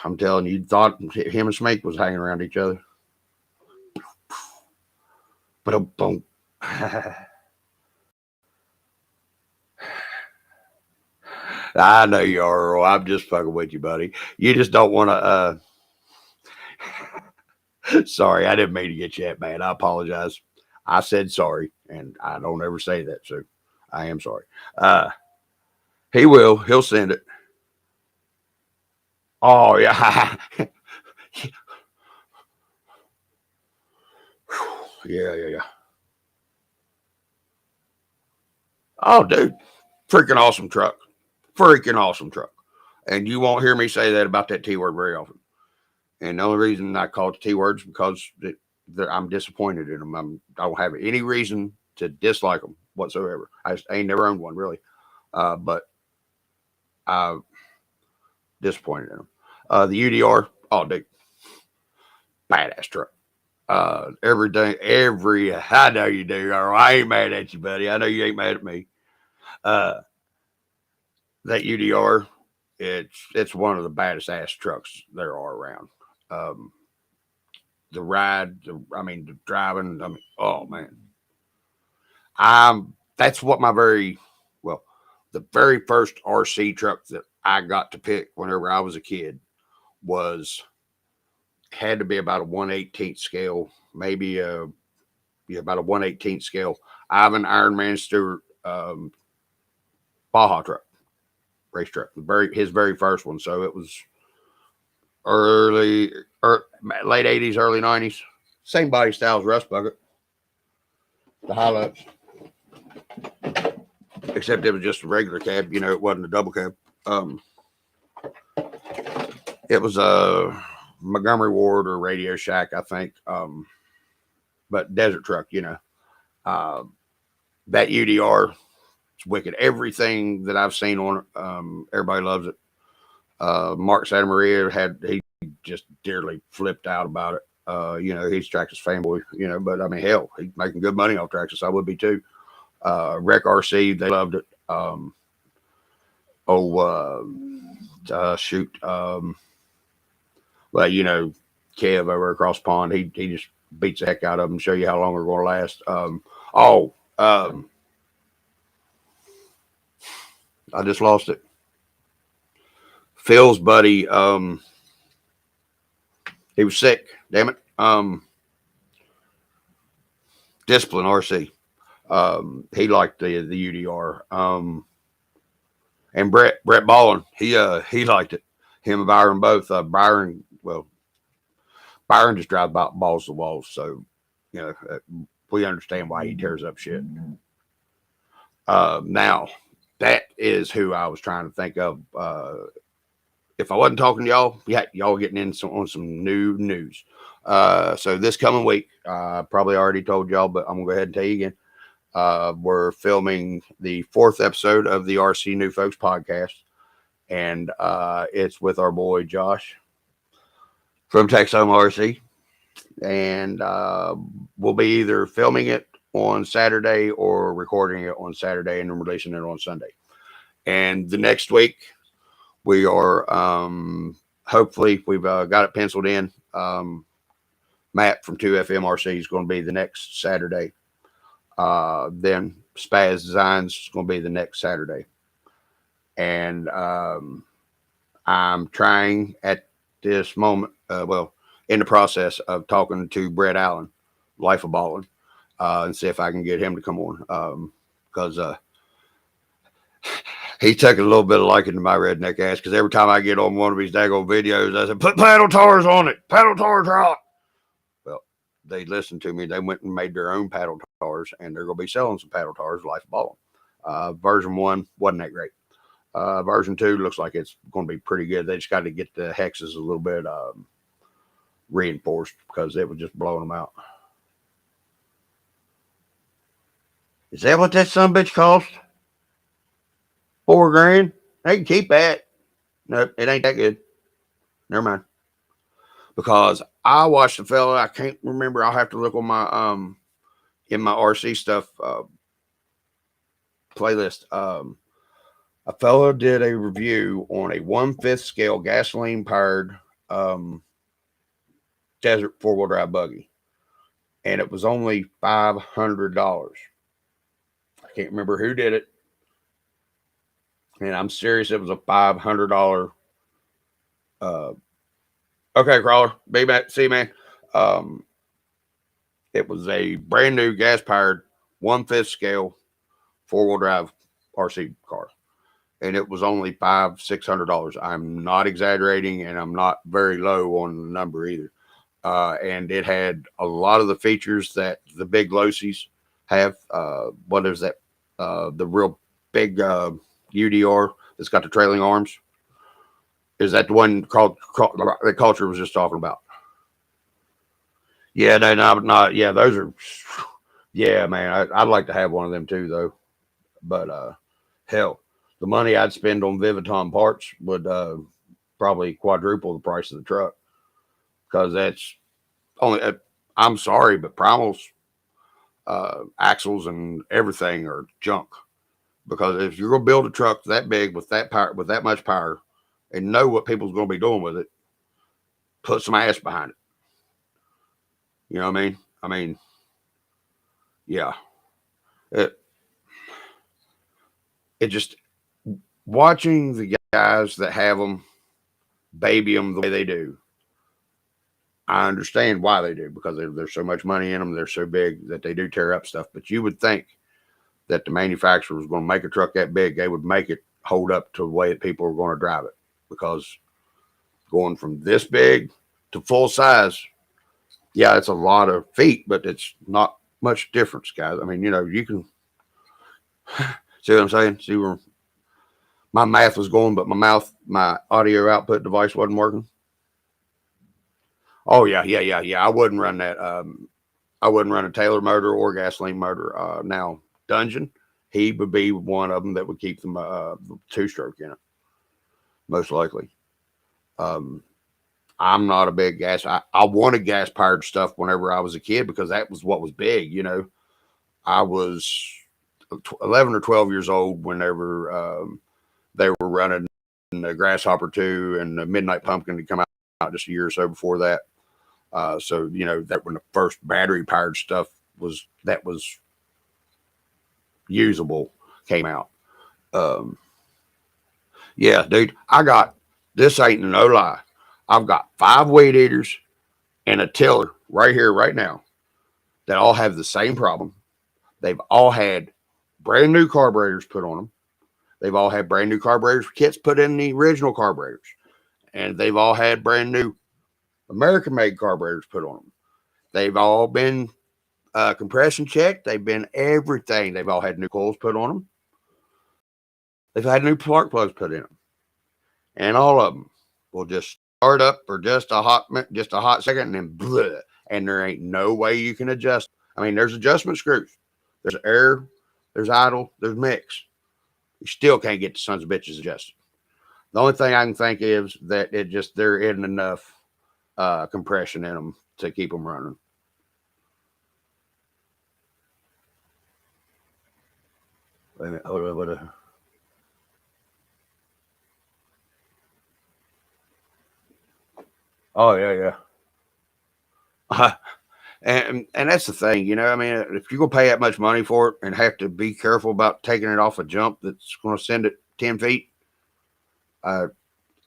I'm telling you, thought him and Smake was hanging around each other. But boom. I know you are, Earl. I'm just fucking with you, buddy. You just don't want to. Sorry, I didn't mean to get you that mad. I apologize. I said sorry, and I don't ever say that, so I am sorry. He will. He'll send it. Oh yeah. Yeah. Oh, dude, freaking awesome truck. And you won't hear me say that about that T word very often. And the only reason I call it the T words because I'm disappointed in them. I don't have any reason to dislike them whatsoever. I ain't never owned one really, but I'm disappointed in them. The UDR, oh dude, badass truck. Everything, I know you do, Earl. I ain't mad at you, buddy. I know you ain't mad at me. That UDR, it's one of the baddest ass trucks there are around. The ride, the driving, oh man. That's what the very first RC truck that I got to pick whenever I was a kid had to be about a 1/18 scale, maybe about a 1/18 scale. Ivan Ironman Stewart Baja truck, race truck, his very first one. So it was late 80s, early 90s. Same body style as Rust Bucket, the Hilux, except it was just a regular cab. It wasn't a double cab. It was Montgomery Ward or Radio Shack, I think. But desert truck, you know. That UDR, it's wicked. Everything that I've seen on it, everybody loves it. Mark Santa Maria he just dearly flipped out about it. You know, he's Traxxas fanboy, you know, but I mean, hell, he's making good money off Traxxas. I would be too. Rec RC, they loved it. Shoot. Well, you know, Kev over across the pond, he just beats the heck out of them, show you how long they're going to last. I just lost it. Phil's buddy, he was sick. Damn it. Discipline RC. He liked the UDR. And Brett Ballin, he liked it. Him and Byron both. Byron just drives about balls to walls. So, you know, we understand why he tears up shit. Now, that is who I was trying to think of. If I wasn't talking to y'all, yeah, y'all getting in on some new news. So this coming week, probably already told y'all, but I'm gonna go ahead and tell you again. We're filming the 4th episode of the RC New Folks podcast, and it's with our boy Josh from Texoma RC, and we'll be either filming it on Saturday or recording it on Saturday and then releasing it on Sunday. And the next week, we are hopefully we've got it penciled in. Matt from 2FMRC is going to be the next Saturday. Then Spaz Designs is going to be the next Saturday. And I'm trying at this moment, in the process of talking to Brett Allen, Life of Ballin', and see if I can get him to come on. Because he took a little bit of liking to my redneck ass, because every time I get on one of his daggone videos, I said, put paddle tars on it. Paddle tars out. Well, they listened to me. They went and made their own paddle tars, and they're going to be selling some paddle tars, Life of Ballin'. Version 1 wasn't that great. Version 2 looks like it's going to be pretty good. They just got to get the hexes a little bit reinforced, because it was just blowing them out. Is that what that sumbitch cost? $4,000? They can keep that. Nope, it ain't that good. Never mind. Because I watched a fella, I can't remember. I'll have to look on my in my RC stuff playlist. A fella did a review on a 1/5 scale gasoline powered desert 4-wheel drive buggy, and it was only $500. I can't remember who did it. And I'm serious, it was a $500. Okay, Crawler, be back. See you, man. It was a brand new gas powered 1/5 scale 4-wheel drive RC car, and it was only $500-600. I'm not exaggerating, and I'm not very low on the number either. And it had a lot of the features that the big Losies have. What is that? The real big UDR that's got the trailing arms. Is that the one called the Culture was just talking about? Yeah, they're not. Yeah, those are. Yeah, man, I'd like to have one of them too, though. But hell, the money I'd spend on Viviton parts would probably quadruple the price of the truck, because that's only. I'm sorry, but Primal's axles and everything are junk. Because if you're going to build a truck that big with that power, with that much power, and know what people's going to be doing with it, put some ass behind it. You know what I mean? I mean, yeah. It just, watching the guys that have them, baby them the way they do, I understand why they do, because there's so much money in them. They're so big that they do tear up stuff. But you would think that the manufacturer was going to make a truck that big, they would make it hold up to the way that people are going to drive it. Because going from this big to full size, yeah, it's a lot of feet, but it's not much difference, guys. I mean, you know, you can see what I'm saying? See where my math was going, but my audio output device wasn't working. Oh yeah. I wouldn't run that. I wouldn't run a Taylor motor or gasoline motor. Now Dungeon, he would be one of them that would keep them 2-stroke in it, most likely. I'm not a big gas. I wanted gas powered stuff whenever I was a kid because that was what was big. You know, I was 11 or 12 years old whenever they were running the Grasshopper 2 and the Midnight Pumpkin to come out just a year or so before that. So, you know, that when the first battery powered stuff was usable came out. Yeah, dude, this ain't no lie. I've got 5 weed eaters and a tiller right here, right now, that all have the same problem. They've all had brand new carburetors put on them. They've all had brand new carburetors kits put in the original carburetors. And they've all had brand new American-made carburetors put on them. They've all been compression checked. They've been everything. They've all had new coils put on them. They've had new spark plugs put in them. And all of them will just start up for just a hot second and then blah, and there ain't no way you can adjust. I mean, there's adjustment screws. There's air, there's idle, there's mix. You still can't get the sons of bitches adjusted. The only thing I can think is that there isn't enough compression in them to keep them running. Wait a minute. Hold on. Oh yeah. And that's the thing, you know. I mean, if you're gonna pay that much money for it and have to be careful about taking it off a jump that's going to send it 10 feet, I'm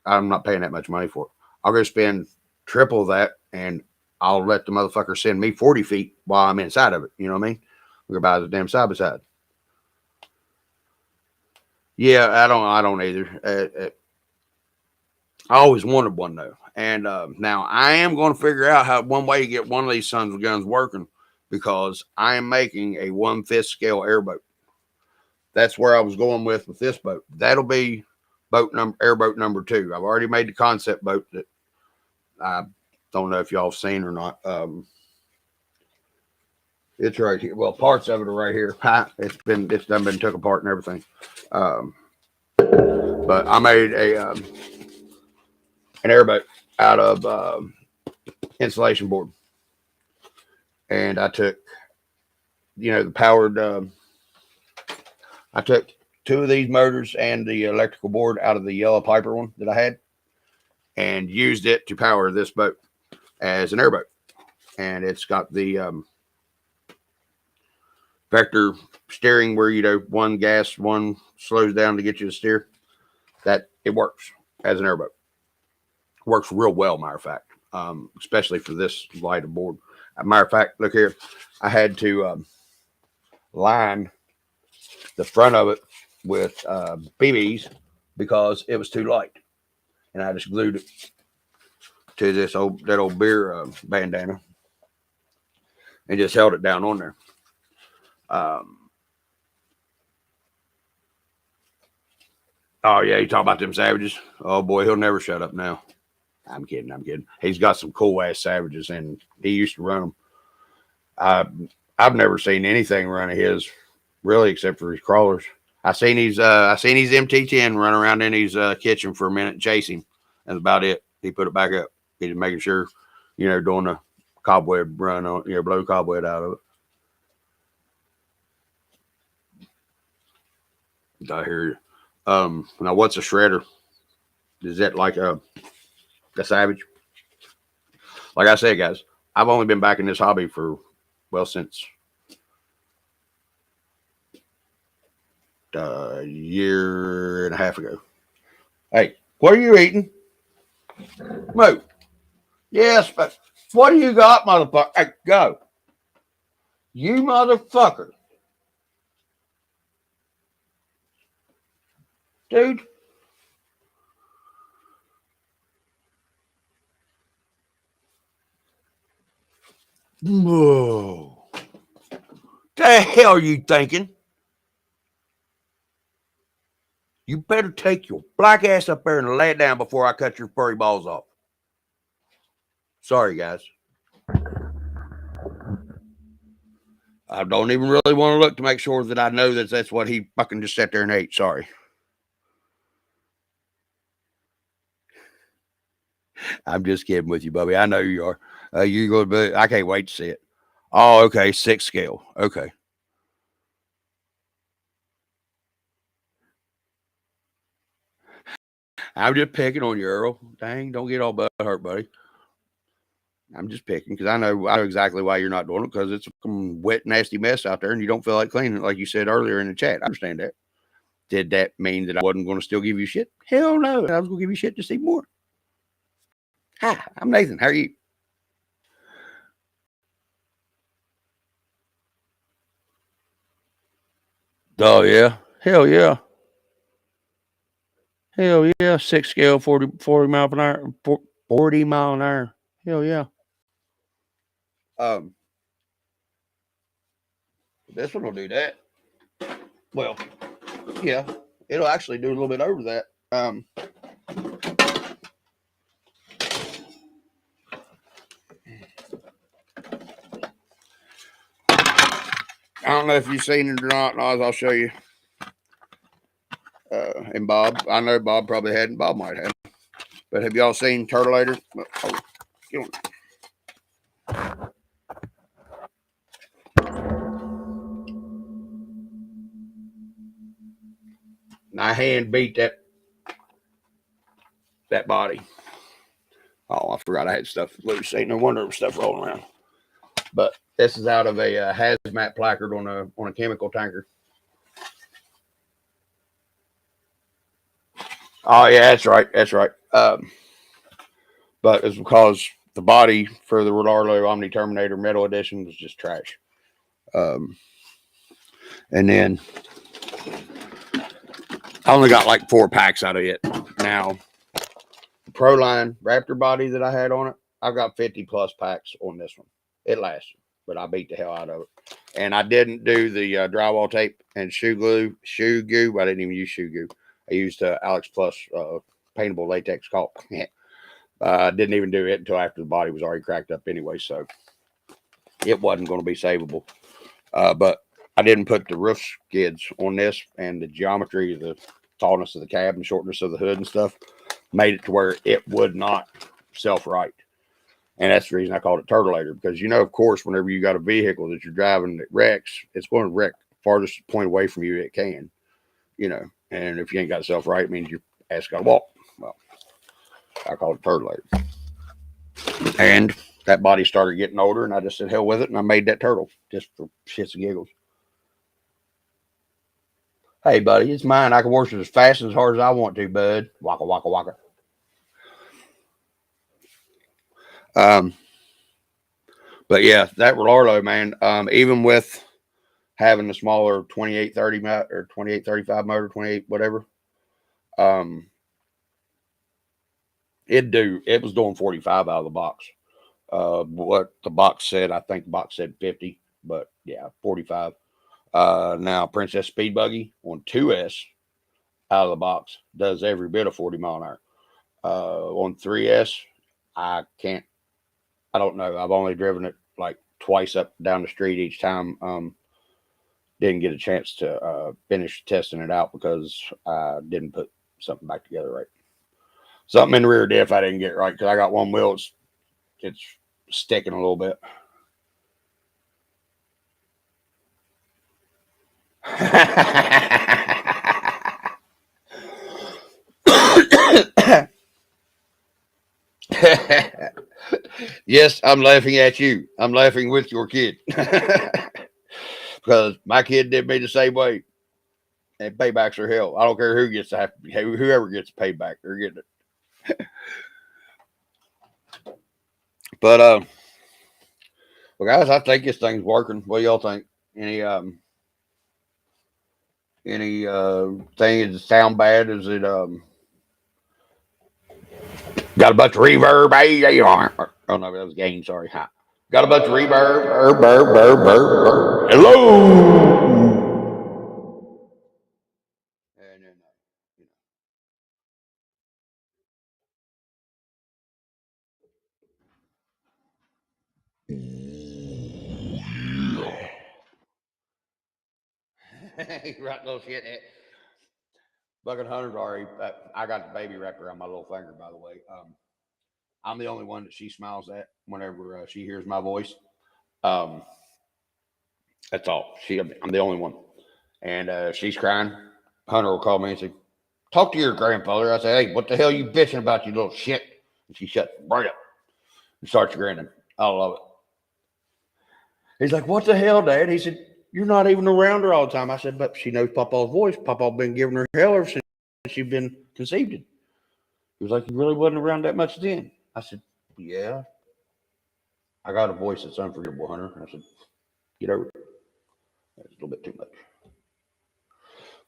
not paying that much money for it. I'll go spend triple that, and I'll let the motherfucker send me 40 feet while I'm inside of it. You know what I mean? We're gonna buy the damn side by side. Yeah, I don't either. I always wanted one though, and now I am going to figure out how one way to get one of these sons of guns working, because I am making a 1/5 scale airboat. That's where I was going with this boat. That'll be airboat number 2. I've already made the concept boat that I don't know if y'all have seen or not. It's right here. Well, parts of it are right here. It's done been took apart and everything. But I made an airboat out of insulation board, and I took, the powered. I took 2 of these motors and the electrical board out of the yellow Piper one that I had, and used it to power this boat as an airboat. And it's got the vector steering where, one gas, one slows down to get you to steer. That it works as an airboat. Works real well, matter of fact, especially for this lighter board. Matter of fact, look here. I had to line the front of it with BBs because it was too light, and I just glued it to that old beer bandana and just held it down on there. Oh yeah, you talk about them savages. Oh boy, he'll never shut up now. I'm kidding. He's got some cool ass savages, and he used to run them. I've never seen anything run of his really, except for his crawlers. I seen his MT10 run around in his kitchen for a minute, chase him. That's about it. He put it back up. He was making sure, doing the cobweb run on, blow cobweb out of it. I hear you. Now what's a shredder? Is that like a savage? Like I said, guys, I've only been back in this hobby since a year and a half ago. Hey, what are you eating? Moo. Yes, but what do you got, motherfucker? Hey, go. You motherfucker. Dude. Whoa. The hell are you thinking? You better take your black ass up there and lay it down before I cut your furry balls off. Sorry, guys. I don't even really want to look to make sure that I know that that's what he fucking just sat there and ate. Sorry. I'm just kidding with you, Bubby. I know you are. You go, but I can't wait to see it. Oh, okay. 6 scale. Okay. I'm just picking on you, Earl. Dang, don't get all butt hurt, buddy. I'm just picking because I know exactly why you're not doing it, because it's a wet, nasty mess out there and you don't feel like cleaning it, like you said earlier in the chat. I understand that. Did that mean that I wasn't going to still give you shit? Hell no. I was going to give you shit to see more. Hi, I'm Nathan. How are you? Oh, yeah. Hell yeah. Hell yeah. 6 scale, 40 mile an hour. 40 mile an hour. Hell yeah. This one will do that. Well, yeah, it'll actually do a little bit over that. I don't know if you've seen it or not, Oz. I'll show you. And Bob, I know Bob probably hadn't. Bob might have. But have y'all seen Turtleator? Oh, get on. My hand beat that body. Oh, I forgot I had stuff loose. Ain't no wonder there was stuff rolling around. But this is out of a hazmat placard on a chemical tanker. Oh yeah, that's right. That's right. But it's because the body for the Rodarlo Omni Terminator Metal Edition was just trash. And then I only got like 4 packs out of it. Now, the Proline Raptor body that I had on it, I've got 50 plus packs on this one. It lasted, but I beat the hell out of it. And I didn't do the drywall tape and shoe goo. I didn't even use shoe goo. I used Alex Plus paintable latex caulk. Didn't even do it until after the body was already cracked up anyway, so it wasn't going to be savable. But I didn't put the roof skids on this, and the geometry, the tallness of the cab and shortness of the hood and stuff made it to where it would not self-right. And that's the reason I called it Turtleator, because, you know, of course, whenever you got a vehicle that you're driving that wrecks, it's going to wreck farthest point away from you it can, you know. And if you ain't got self-right, it means your ass got to walk. Well, I call it Turtleator. And that body started getting older, and I just said, hell with it, and I made that turtle just for shits and giggles. Hey, buddy, it's mine. I can wash it as fast and as hard as I want to, bud. Waka, waka, waka. But yeah, that Rodarlo, man, even with having the smaller 2830 or 2835 motor, 28 whatever, it was doing 45 out of the box. What the box said, I think the box said 50, but yeah, 45. Now Princess Speed Buggy on 2S out of the box does every bit of 40 mile an hour. On 3S, I don't know. I've only driven it like twice up down the street each time. Didn't get a chance to finish testing it out because I didn't put something back together right. Something in the rear diff I didn't get right because I got one wheel. It's sticking a little bit. Yes, I'm laughing at you. I'm laughing with your kid. Because my kid did me the same way. And paybacks are hell. I don't care who gets whoever gets payback, they're getting it. But well, guys, I think this thing's working. What do y'all think? Any thing that sound bad? Is it got a bunch of reverb? Oh no, that was gain. Sorry. Got a bunch of reverb. Hello. And then, Right, little shit. Bucket Hunter's already. I got the baby wrapped around my little finger, by the way. I'm the only one that she smiles at whenever she hears my voice. Um, that's all. I'm the only one. And she's crying. Hunter will call me and say, "Talk to your grandfather." I say, "Hey, what the hell you bitching about, you little shit?" And she shuts right up and starts grinning. I love it. He's like, "What the hell, Dad?" He said, "You're not even around her all the time." I said, "But she knows Papa's voice. Papa's been giving her hell ever since she's been conceived." He was like, "You really wasn't around that much then." I said, "Yeah. I got a voice that's unforgettable, Hunter." I said, "Get over it. That's a little bit too much."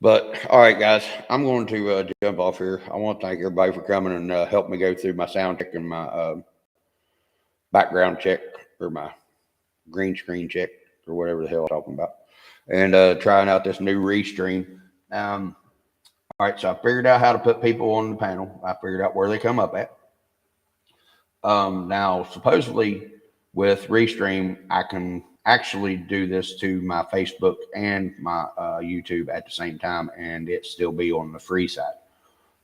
But all right, guys, I'm going to jump off here. I want to thank everybody for coming and help me go through my sound check and my background check, or my green screen check, or whatever the hell I'm talking about, and trying out this new restream. All right, so I figured out how to put people on the panel. I figured out where they come up at. Now, supposedly with restream, I can actually do this to my Facebook and my YouTube at the same time, and it still be on the free side.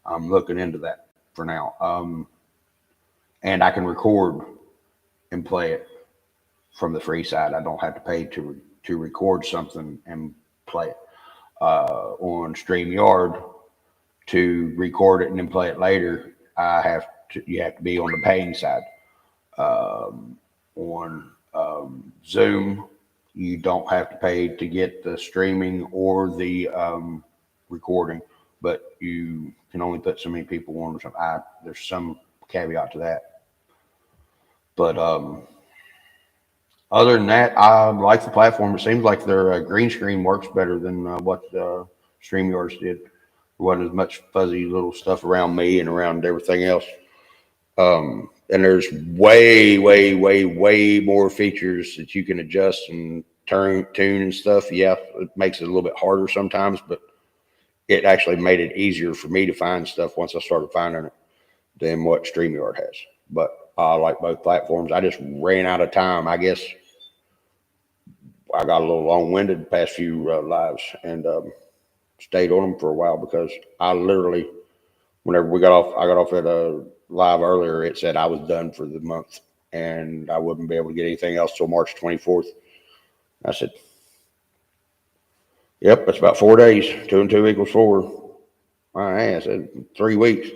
I'm looking into that for now. And I can record and play it from the free side. I don't have to pay to record something and play it. On StreamYard, to record it and then play it later, you have to be on the paying side. On Zoom, you don't have to pay to get the streaming or the recording, but you can only put so many people on. There's some caveat to that. But other than that, I like the platform. It seems like their green screen works better than what StreamYards did. There wasn't as much fuzzy little stuff around me and around everything else. And there's way more features that you can adjust and tune and stuff. Yeah, it makes it a little bit harder sometimes, but it actually made it easier for me to find stuff once I started finding it than what StreamYard has. But I like both platforms. I just ran out of time. I guess I got a little long-winded the past few lives, and stayed on them for a while because I literally, whenever I got off at a live earlier, it said I was done for the month and I wouldn't be able to get anything else till March 24th. I said, "Yep, that's about 4 days. 2 and 2 equals 4. All right, I said 3 weeks."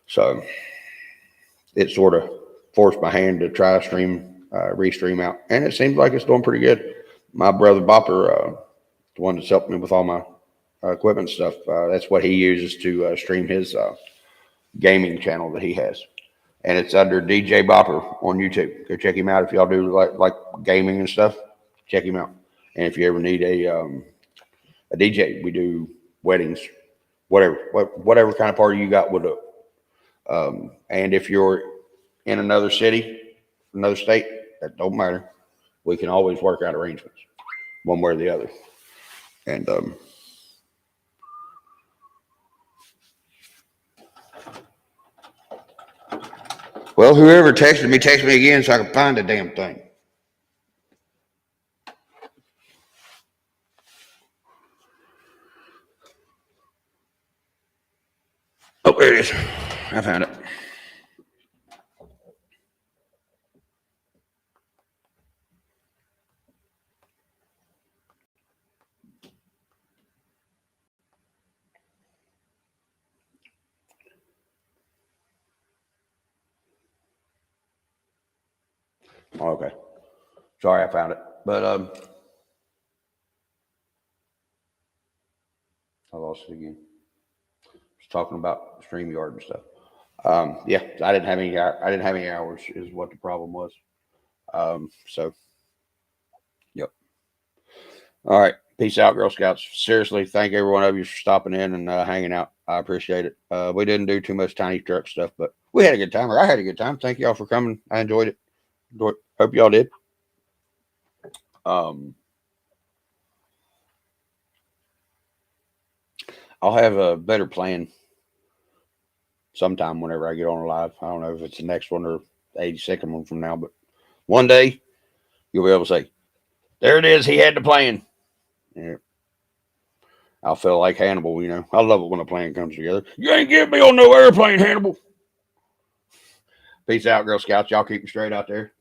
So it sort of forced my hand to try restream out, and it seems like it's doing pretty good. My brother Bopper, the one that's helped me with all my equipment stuff, that's what he uses to stream his gaming channel that he has, and it's under DJ Bopper on YouTube. Go check him out if y'all do like gaming and stuff. Check him out. And if you ever need a DJ, we do weddings, whatever kind of party you got, we'll do it. And if you're in another city, another state, that don't matter. We can always work out arrangements, one way or the other. And well, whoever texted me, text me again so I can find the damn thing. Oh, there it is. I found it. Okay. Sorry, I found it. But I lost it again. Just talking about StreamYard and stuff. Yeah, I didn't have any hours is what the problem was. So yep. All right. Peace out, Girl Scouts. Seriously, thank every one of you for stopping in and hanging out. I appreciate it. We didn't do too much tiny truck stuff, but we had a good time, or I had a good time. Thank y'all for coming. I enjoyed it. Hope y'all did. I'll have a better plan sometime whenever I get on live. I don't know if it's the next one or the 82nd one from now, but one day you'll be able to say, there it is. He had the plan. Yeah. I'll feel like Hannibal, you know. I love it when a plan comes together. You ain't getting me on no airplane, Hannibal. Peace out, Girl Scouts. Y'all keep me straight out there.